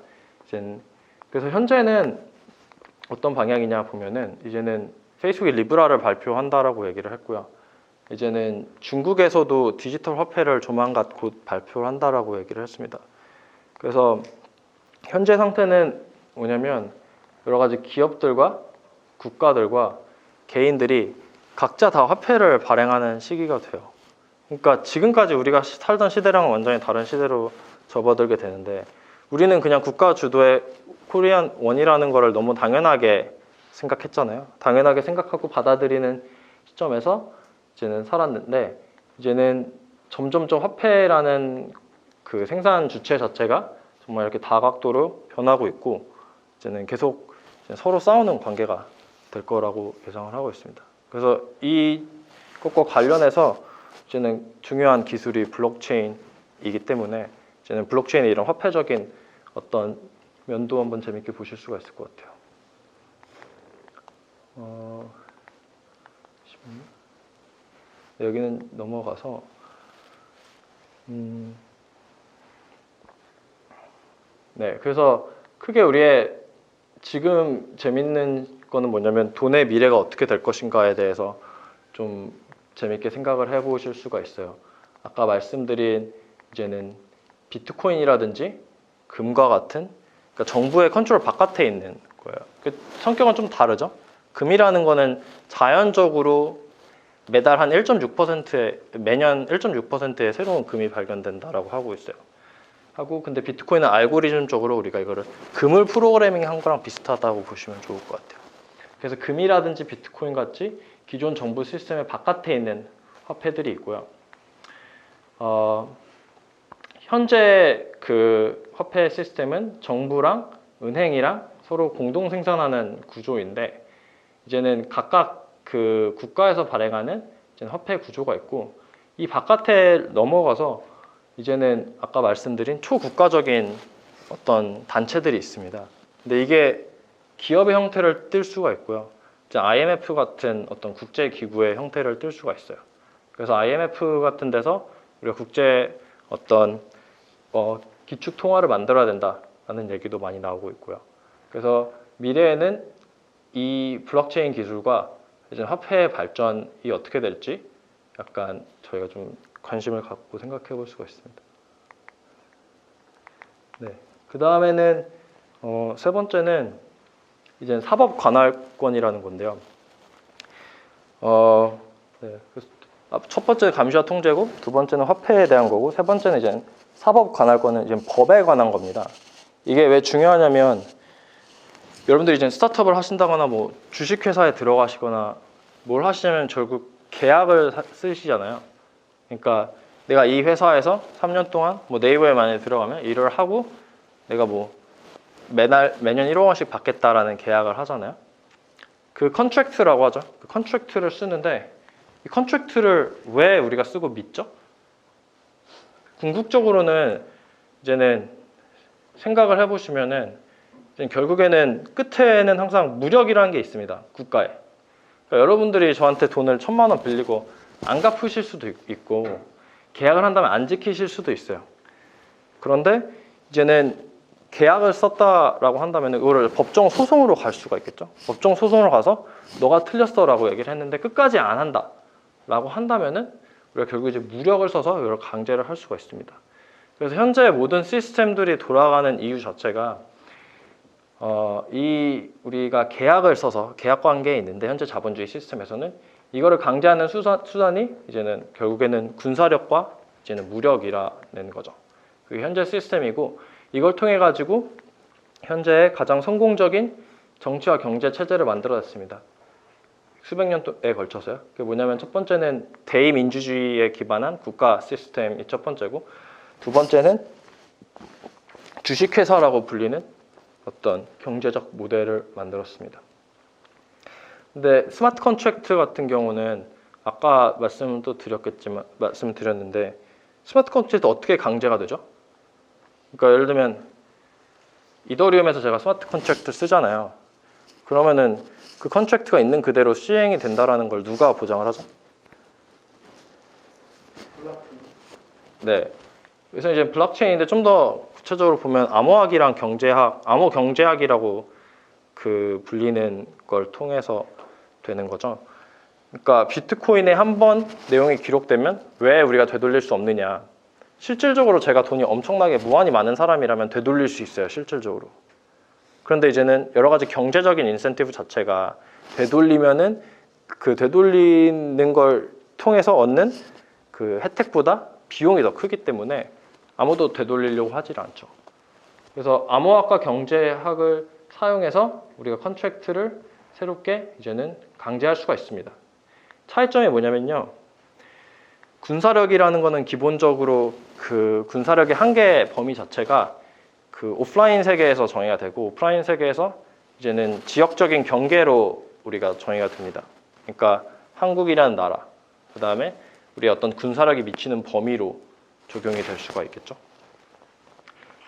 그래서 현재는 어떤 방향이냐 보면은 이제는 페이스북이 리브라를 발표한다라고 얘기를 했고요. 이제는 중국에서도 디지털 화폐를 조만간 곧 발표를 한다라고 얘기를 했습니다. 그래서 현재 상태는 뭐냐면 여러 가지 기업들과 국가들과 개인들이 각자 다 화폐를 발행하는 시기가 돼요. 그러니까 지금까지 우리가 살던 시대랑은 완전히 다른 시대로 접어들게 되는데 우리는 그냥 국가 주도의 코리안 원이라는 거를 너무 당연하게 생각했잖아요. 당연하게 생각하고 받아들이는 시점에서 이제는 살았는데 이제는 점점점 화폐라는 그 생산 주체 자체가 정말 이렇게 다각도로 변하고 있고 이제는 계속 서로 싸우는 관계가 될 거라고 예상을 하고 있습니다. 그래서 이것과 관련해서 이제는 중요한 기술이 블록체인이기 때문에 이제는 블록체인의 이런 화폐적인 어떤 면도 한번 재밌게 보실 수가 있을 것 같아요. 16. 네, 여기는 넘어가서 네, 그래서 크게 우리의 지금 재밌는 거는 뭐냐면 돈의 미래가 어떻게 될 것인가에 대해서 좀 재밌게 생각을 해보실 수가 있어요. 아까 말씀드린 이제는 비트코인이라든지 금과 같은 그러니까 정부의 컨트롤 바깥에 있는 거예요. 그 성격은 좀 다르죠. 금이라는 거는 자연적으로 매달 한 1.6%의 매년 1.6%의 새로운 금이 발견된다라고 하고 있어요. 근데 비트코인은 알고리즘적으로 우리가 이거를 금을 프로그래밍 한 거랑 비슷하다고 보시면 좋을 것 같아요. 그래서 금이라든지 비트코인 같이 기존 정부 시스템의 바깥에 있는 화폐들이 있고요. 현재 그 화폐 시스템은 정부랑 은행이랑 서로 공동 생산하는 구조인데 이제는 각각 그 국가에서 발행하는 화폐 구조가 있고 이 바깥에 넘어가서 이제는 아까 말씀드린 초국가적인 어떤 단체들이 있습니다. 근데 이게 기업의 형태를 띨 수가 있고요. 이제 IMF 같은 어떤 국제 기구의 형태를 띨 수가 있어요. 그래서 IMF 같은 데서 우리가 국제 어떤 기축 통화를 만들어야 된다라는 얘기도 많이 나오고 있고요. 그래서 미래에는 이 블록체인 기술과 이제 화폐의 발전이 어떻게 될지 약간 저희가 좀 관심을 갖고 생각해 볼 수가 있습니다. 네. 그 다음에는 세 번째는 이제 사법 관할권이라는 건데요. 네. 첫 번째 감시와 통제고, 두 번째는 화폐에 대한 거고, 세 번째는 이제 사법 관할권은 이제 법에 관한 겁니다. 이게 왜 중요하냐면 여러분들이 이제 스타트업을 하신다거나 뭐 주식회사에 들어가시거나 뭘 하시냐면 결국 계약을 쓰시잖아요. 그러니까 내가 이 회사에서 3년 동안 뭐 네이버에 만약에 들어가면 일을 하고 내가 뭐 매년 1억 원씩 받겠다라는 계약을 하잖아요. 그 컨트랙트라고 하죠. 그 컨트랙트를 쓰는데 이 컨트랙트를 왜 우리가 쓰고 믿죠? 궁극적으로는 이제는 생각을 해보시면은 결국에는 끝에는 항상 무력이라는 게 있습니다. 국가에. 그러니까 여러분들이 저한테 돈을 1,000만 원 빌리고 안 갚으실 수도 있고 계약을 한다면 안 지키실 수도 있어요. 그런데 이제는 계약을 썼다라고 한다면 이거를 법정 소송으로 갈 수가 있겠죠. 법정 소송으로 가서 너가 틀렸어라고 얘기를 했는데 끝까지 안 한다라고 한다면은 우리가 결국 이제 무력을 써서 이걸 강제를 할 수가 있습니다. 그래서 현재 모든 시스템들이 돌아가는 이유 자체가 우리가 계약을 써서 계약 관계에 있는데 현재 자본주의 시스템에서는 이거를 강제하는 수단이 이제는 결국에는 군사력과 이제는 무력이라는 거죠. 그게 현재 시스템이고 이걸 통해 가지고 현재 가장 성공적인 정치와 경제 체제를 만들어냈습니다. 수백 년에 걸쳐서요. 그게 뭐냐면 첫 번째는 대의민주주의에 기반한 국가 시스템이 첫 번째고 두 번째는 주식회사라고 불리는 어떤 경제적 모델을 만들었습니다. 근데 스마트 컨트랙트 같은 경우는 아까 말씀도 드렸는데 스마트 컨트랙트 어떻게 강제가 되죠? 그러니까 예를 들면 이더리움에서 제가 스마트 컨트랙트 쓰잖아요. 그러면은 그 컨트랙트가 있는 그대로 시행이 된다라는 걸 누가 보장을 하죠? 네. 그래서 이제 블록체인인데 좀 더 구체적으로 보면 암호학이랑 암호 경제학이라고 그 불리는 걸 통해서 되는 거죠. 그러니까 비트코인에 한 번 내용이 기록되면 왜 우리가 되돌릴 수 없느냐? 실질적으로 제가 돈이 엄청나게 무한히 많은 사람이라면 되돌릴 수 있어요. 실질적으로. 그런데 이제는 여러 가지 경제적인 인센티브 자체가 되돌리면은 그 되돌리는 걸 통해서 얻는 그 혜택보다 비용이 더 크기 때문에 아무도 되돌리려고 하질 않죠. 그래서 암호학과 경제학을 사용해서 우리가 컨트랙트를 새롭게 이제는 강제할 수가 있습니다. 차이점이 뭐냐면요. 군사력이라는 거는 기본적으로 그 군사력의 한계 범위 자체가 그 오프라인 세계에서 정의가 되고 오프라인 세계에서 이제는 지역적인 경계로 우리가 정의가 됩니다. 그러니까 한국이라는 나라, 그 다음에 우리 어떤 군사력이 미치는 범위로 적용이 될 수가 있겠죠.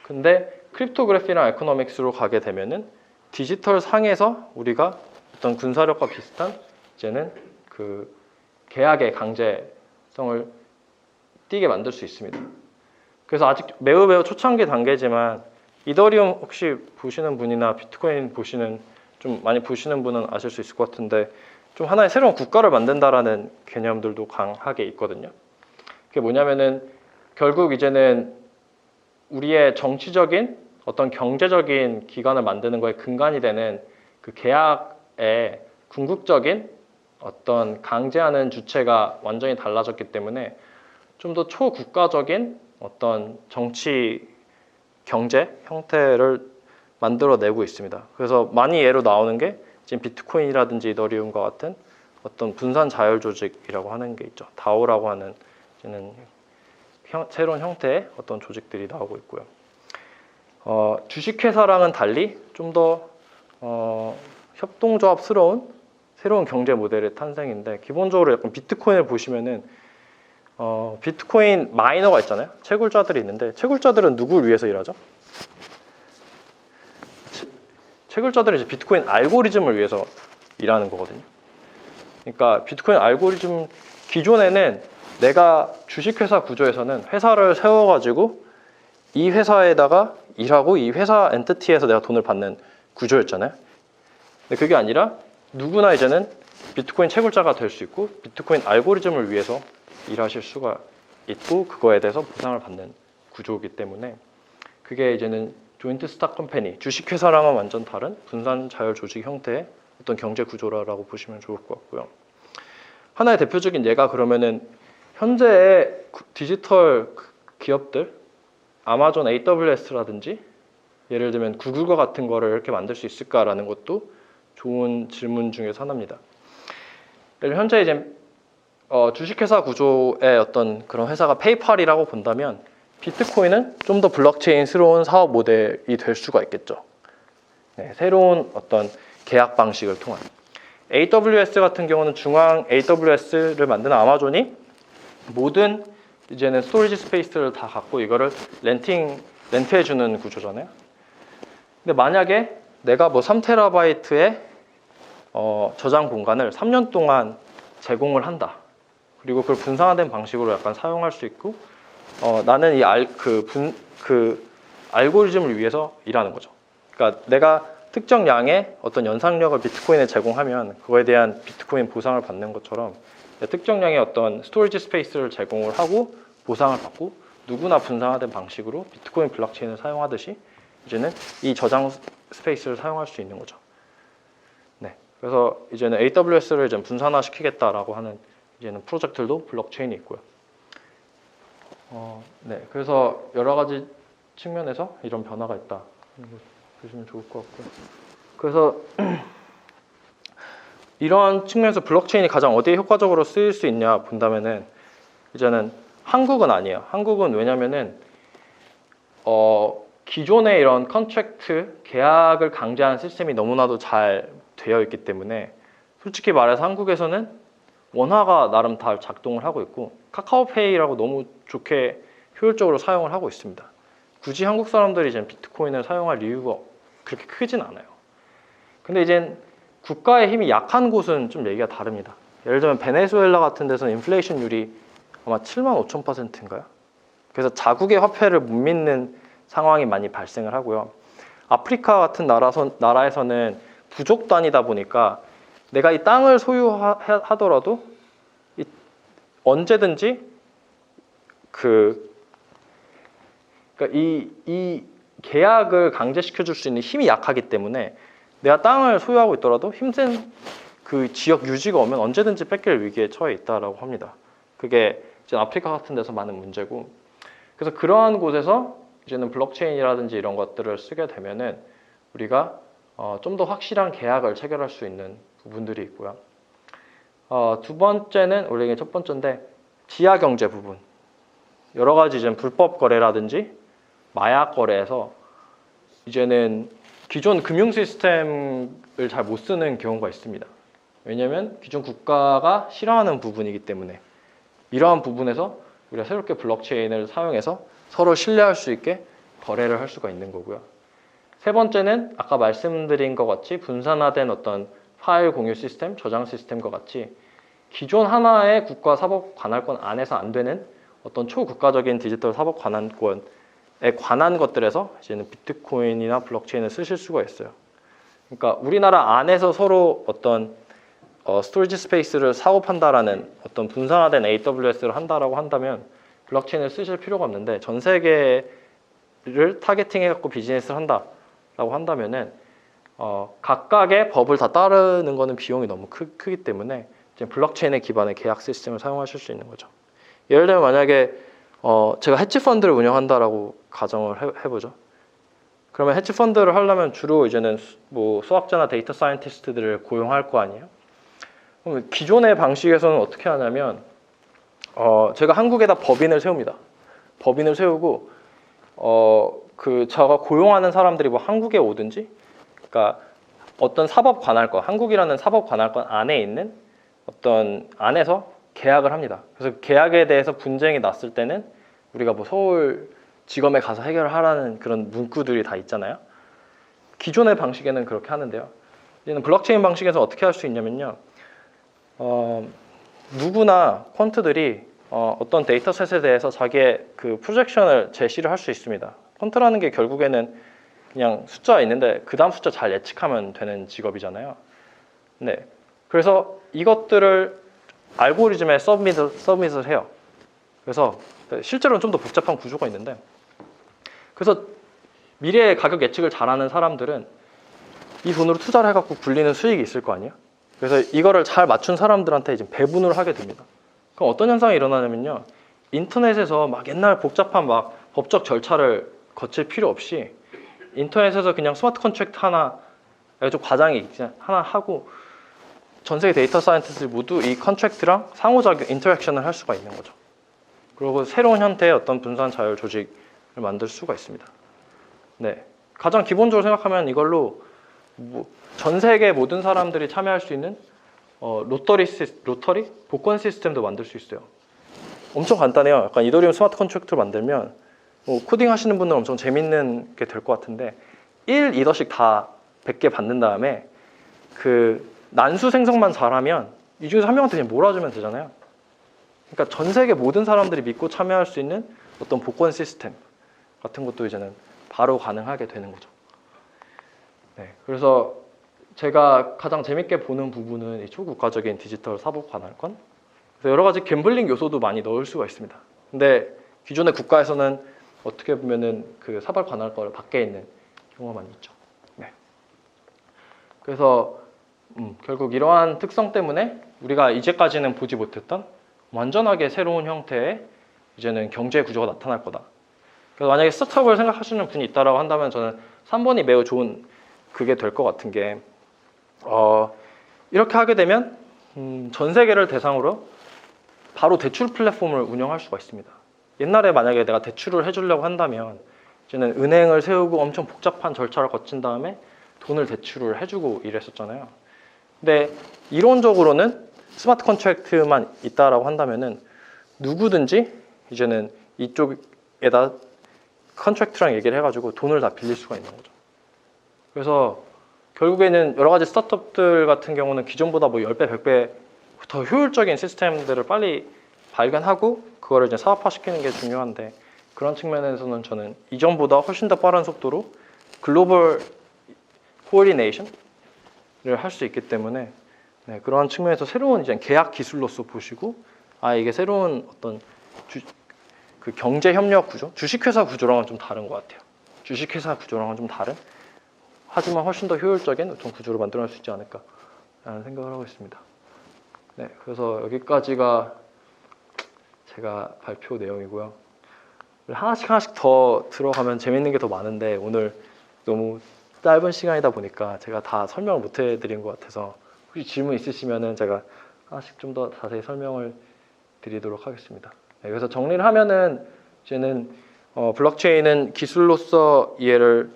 근데 크립토그래피나 에코노믹스로 가게 되면은 디지털 상에서 우리가 어떤 군사력과 비슷한 이제는 그 계약의 강제성을 띄게 만들 수 있습니다. 그래서 아직 매우 초창기 단계지만 이더리움 혹시 보시는 분이나 비트코인 보시는 좀 많이 보시는 분은 아실 수 있을 것 같은데 좀 하나의 새로운 국가를 만든다라는 개념들도 강하게 있거든요. 그게 뭐냐면은 결국 이제는 우리의 정치적인 어떤 경제적인 기관을 만드는 거에 근간이 되는 그 계약의 궁극적인 어떤 강제하는 주체가 완전히 달라졌기 때문에 좀 더 초국가적인 어떤 정치 경제 형태를 만들어내고 있습니다. 그래서 많이 예로 나오는 게 지금 비트코인이라든지 이더리움과 같은 어떤 분산 자율 조직이라고 하는 게 있죠. 다오라고 하는 이제는 새로운 형태의 어떤 조직들이 나오고 있고요. 주식회사랑은 달리 좀 더 협동조합스러운 새로운 경제 모델의 탄생인데 기본적으로 약간 비트코인을 보시면은 비트코인 마이너가 있잖아요. 채굴자들이 있는데 채굴자들은 누구를 위해서 일하죠? 채굴자들은 이제 비트코인 알고리즘을 위해서 일하는 거거든요. 그러니까 비트코인 알고리즘 기존에는 내가 주식회사 구조에서는 회사를 세워가지고 이 회사에다가 일하고 이 회사 엔티티에서 내가 돈을 받는 구조였잖아요. 근데 그게 아니라 누구나 이제는 비트코인 채굴자가 될 수 있고 비트코인 알고리즘을 위해서 일하실 수가 있고 그거에 대해서 보상을 받는 구조이기 때문에 그게 이제는 조인트 스탁 컴퍼니, 주식회사랑은 완전 다른 분산 자율 조직 형태의 어떤 경제 구조라고 보시면 좋을 것 같고요. 하나의 대표적인 예가 그러면은 현재의 디지털 기업들, 아마존 AWS라든지 예를 들면 구글과 같은 거를 이렇게 만들 수 있을까라는 것도 좋은 질문 중에서 하나입니다. 현재 이제 주식회사 구조의 어떤 그런 회사가 페이팔이라고 본다면 비트코인은 좀 더 블록체인스러운 사업 모델이 될 수가 있겠죠. 네, 새로운 어떤 계약 방식을 통한 AWS 같은 경우는 중앙 AWS를 만드는 아마존이 모든 이제는 스토리지 스페이스를 다 갖고 이거를 렌트해주는 구조잖아요. 근데 만약에 내가 뭐 3TB의 저장 공간을 3년 동안 제공을 한다. 그리고 그걸 분산화된 방식으로 약간 사용할 수 있고 나는 이 알고리즘을 위해서 일하는 거죠. 그러니까 내가 특정 양의 어떤 연상력을 비트코인에 제공하면 그거에 대한 비트코인 보상을 받는 것처럼 특정 양의 어떤 스토리지 스페이스를 제공을 하고 보상을 받고 누구나 분산화된 방식으로 비트코인 블록체인을 사용하듯이 이제는 이 저장 스페이스를 사용할 수 있는 거죠. 네, 그래서 이제는 AWS를 이제 분산화시키겠다라고 하는 이제는 프로젝트들도 블록체인이 있고요. 네, 그래서 여러 가지 측면에서 이런 변화가 있다. 보시면 좋을 것 같고요. 그래서 이런 측면에서 블록체인이 가장 어디에 효과적으로 쓰일 수 있냐 본다면은 이제는 한국은 아니에요. 한국은 왜냐면은 기존의 이런 컨트랙트 계약을 강제하는 시스템이 너무나도 잘 되어 있기 때문에 솔직히 말해서 한국에서는 원화가 나름 다 작동을 하고 있고 카카오페이라고 너무 좋게 효율적으로 사용을 하고 있습니다. 굳이 한국 사람들이 이제 비트코인을 사용할 이유가 그렇게 크진 않아요. 근데 이제 국가의 힘이 약한 곳은 좀 얘기가 다릅니다. 예를 들면 베네수엘라 같은 데서는 인플레이션율이 아마 75,000%인가요? 그래서 자국의 화폐를 못 믿는 상황이 많이 발생을 하고요. 아프리카 같은 나라에서는 부족 단위다 보니까 내가 이 땅을 소유하더라도 언제든지 그러니까 이 계약을 강제시켜줄 수 있는 힘이 약하기 때문에 내가 땅을 소유하고 있더라도 힘센 그 지역 유지가 오면 언제든지 뺏길 위기에 처해 있다라고 합니다. 그게 이제 아프리카 같은 데서 많은 문제고, 그래서 그러한 곳에서 이제는 블록체인이라든지 이런 것들을 쓰게 되면은 우리가 좀 더 확실한 계약을 체결할 수 있는 부분들이 있고요. 두 번째는 원래 이게 첫 번째인데 지하 경제 부분. 여러 가지 이제 불법 거래라든지 마약 거래에서 이제는 기존 금융 시스템을 잘 못 쓰는 경우가 있습니다. 왜냐하면 기존 국가가 싫어하는 부분이기 때문에 이러한 부분에서 우리가 새롭게 블록체인을 사용해서 서로 신뢰할 수 있게 거래를 할 수가 있는 거고요. 세 번째는 아까 말씀드린 것 같이 분산화된 어떤 파일 공유 시스템, 저장 시스템과 같이 기존 하나의 국가 사법 관할권 안에서 안 되는 어떤 초국가적인 디지털 사법 관할권에 관한 것들에서 이제는 비트코인이나 블록체인을 쓰실 수가 있어요. 그러니까 우리나라 안에서 서로 어떤 스토리지 스페이스를 사고 판다라는 어떤 분산화된 AWS를 한다라고 한다면 블록체인을 쓰실 필요가 없는데 전 세계를 타겟팅해 갖고 비즈니스를 한다라고 한다면은 각각의 법을 다 따르는 거는 비용이 너무 크기 때문에 이제 블록체인에 기반의 계약 시스템을 사용하실 수 있는 거죠. 예를 들면 만약에 제가 헤지 펀드를 운영한다라고 가정을 해보죠. 그러면 헤지 펀드를 하려면 주로 이제는 뭐 수학자나 데이터 사이언티스트들을 고용할 거 아니에요. 그럼 기존의 방식에서는 어떻게 하냐면 제가 한국에다 법인을 세웁니다. 법인을 세우고 제가 고용하는 사람들이 뭐 한국에 오든지, 그러니까 어떤 사법 관할권, 한국이라는 사법 관할권 안에 있는 어떤 안에서 계약을 합니다. 그래서 계약에 대해서 분쟁이 났을 때는 우리가 뭐 서울 지검에 가서 해결을 하라는 그런 문구들이 다 있잖아요. 기존의 방식에는 그렇게 하는데요. 이제는 블록체인 방식에서 어떻게 할 수 있냐면요. 누구나 퀀트들이 어떤 데이터셋에 대해서 자기의 그 프로젝션을 제시를 할 수 있습니다. 퀀트라는 게 결국에는 그냥 숫자가 있는데 그 다음 숫자 잘 예측하면 되는 직업이잖아요. 네. 그래서 이것들을 알고리즘에 서밋을 해요. 그래서 실제로는 좀 더 복잡한 구조가 있는데, 그래서 미래의 가격 예측을 잘하는 사람들은 이 돈으로 투자를 해갖고 굴리는 수익이 있을 거 아니에요. 그래서 이거를 잘 맞춘 사람들한테 이제 배분을 하게 됩니다. 그럼 어떤 현상이 일어나냐면요, 인터넷에서 막 옛날 복잡한 막 법적 절차를 거칠 필요 없이 인터넷에서 그냥 스마트 컨트랙트 하나, 좀 과장이 하나 하고 전 세계 데이터 사이언티스트 모두 이 컨트랙트랑 상호작용 인터랙션을 할 수가 있는 거죠. 그리고 새로운 형태의 어떤 분산 자율 조직을 만들 수가 있습니다. 네, 가장 기본적으로 생각하면 이걸로 뭐 전 세계 모든 사람들이 참여할 수 있는 로터리 복권 시스템도 만들 수 있어요. 엄청 간단해요. 약간 이더리움 스마트 컨트랙트를 만들면 뭐 코딩 하시는 분은 엄청 재밌는 게 될 것 같은데 1 이더씩 다 100개 받는 다음에 그 난수 생성만 잘하면 이 중에서 한 명한테 그냥 몰아주면 되잖아요. 그러니까 전 세계 모든 사람들이 믿고 참여할 수 있는 어떤 복권 시스템 같은 것도 이제는 바로 가능하게 되는 거죠. 네, 그래서 제가 가장 재밌게 보는 부분은 이 초국가적인 디지털 사법 관할권. 그래서 여러 가지 갬블링 요소도 많이 넣을 수가 있습니다. 근데 기존의 국가에서는 어떻게 보면은 그 사법 관할권 밖에 있는 경우가 많이 있죠. 네. 그래서 결국 이러한 특성 때문에 우리가 이제까지는 보지 못했던 완전하게 새로운 형태의 이제는 경제 구조가 나타날 거다. 그래서 만약에 스타트업을 생각하시는 분이 있다라고 한다면 저는 3번이 매우 좋은 그게 될 것 같은 게 이렇게 하게 되면 전 세계를 대상으로 바로 대출 플랫폼을 운영할 수가 있습니다. 옛날에 만약에 내가 대출을 해주려고 한다면 이제는 은행을 세우고 엄청 복잡한 절차를 거친 다음에 돈을 대출을 해주고 이랬었잖아요. 근데 이론적으로는 스마트 컨트랙트만 있다라고 한다면은 누구든지 이제는 이쪽에다 컨트랙트랑 얘기를 해가지고 돈을 다 빌릴 수가 있는 거죠. 그래서 결국에는 여러 가지 스타트업들 같은 경우는 기존보다 뭐 10배, 100배 더 효율적인 시스템들을 빨리 발견하고 그거를 이제 사업화시키는 게 중요한데, 그런 측면에서는 저는 이전보다 훨씬 더 빠른 속도로 글로벌 코오디네이션을 할 수 있기 때문에 네, 그러한 측면에서 새로운 이제 계약 기술로서 보시고 이게 새로운 어떤 그 경제 협력 구조, 주식회사 구조랑은 좀 다른 것 같아요. 주식회사 구조랑은 좀 다른, 하지만 훨씬 더 효율적인 어떤 구조를 만들어낼 수 있지 않을까라는 생각을 하고 있습니다. 네, 그래서 여기까지가 제가 발표 내용이고요. 하나씩 더 들어가면 재밌는 게 더 많은데 오늘 너무 짧은 시간이다 보니까 제가 다 설명을 못 해드린 것 같아서 혹시 질문 있으시면은 제가 하나씩 좀 더 자세히 설명을 드리도록 하겠습니다. 네, 그래서 정리를 하면은 이제는 블록체인은 기술로서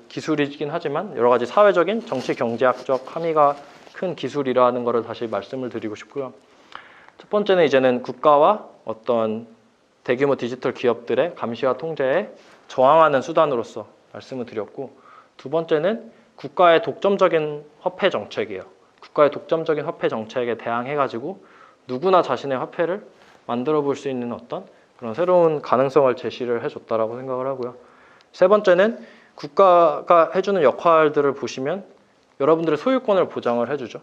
기술이긴 하지만 여러 가지 사회적인, 정치, 경제학적 함의가 큰 기술이라는 것을 다시 말씀을 드리고 싶고요. 첫 번째는 이제는 국가와 어떤 대규모 디지털 기업들의 감시와 통제에 저항하는 수단으로서 말씀을 드렸고, 두 번째는 국가의 독점적인 화폐 정책이에요. 국가의 독점적인 화폐 정책에 대항해가지고 누구나 자신의 화폐를 만들어 볼 수 있는 어떤 그런 새로운 가능성을 제시를 해줬다라고 생각을 하고요. 세 번째는 국가가 해주는 역할들을 보시면 여러분들의 소유권을 보장을 해주죠.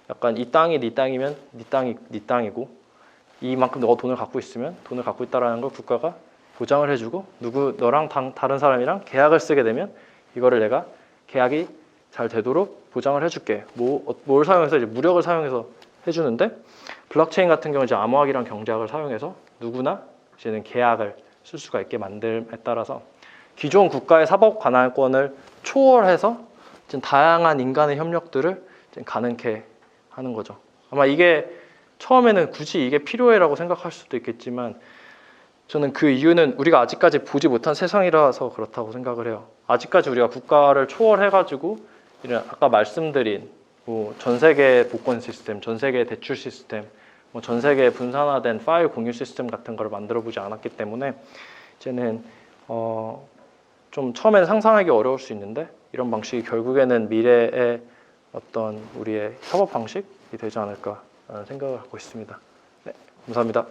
약간 이 땅이 네 땅이면 네 땅이고 이만큼 너가 돈을 갖고 있으면 돈을 갖고 있다라는 걸 국가가 보장을 해주고 너랑 다른 사람이랑 계약을 쓰게 되면 이거를 내가 계약이 잘 되도록 보장을 해줄게. 뭘 사용해서 이제 무력을 사용해서 해주는데 블록체인 같은 경우 이제 암호화기랑 경제학을 사용해서 누구나 이제는 계약을 쓸 수가 있게 만듦에 따라서 기존 국가의 사법 관할권을 초월해서 지금 다양한 인간의 협력들을 지금 가능케 하는 거죠. 아마 이게 처음에는 굳이 이게 필요해라고 생각할 수도 있겠지만 저는 그 이유는 우리가 아직까지 보지 못한 세상이라서 그렇다고 생각을 해요. 아직까지 우리가 국가를 초월해가지고 이런 아까 말씀드린 뭐 전 세계 복권 시스템, 전 세계 대출 시스템, 뭐 전 세계 분산화된 파일 공유 시스템 같은 걸 만들어 보지 않았기 때문에 이제는 좀 처음에는 상상하기 어려울 수 있는데 이런 방식이 결국에는 미래의 어떤 우리의 협업 방식이 되지 않을까 생각을 하고 있습니다. 네, 감사합니다.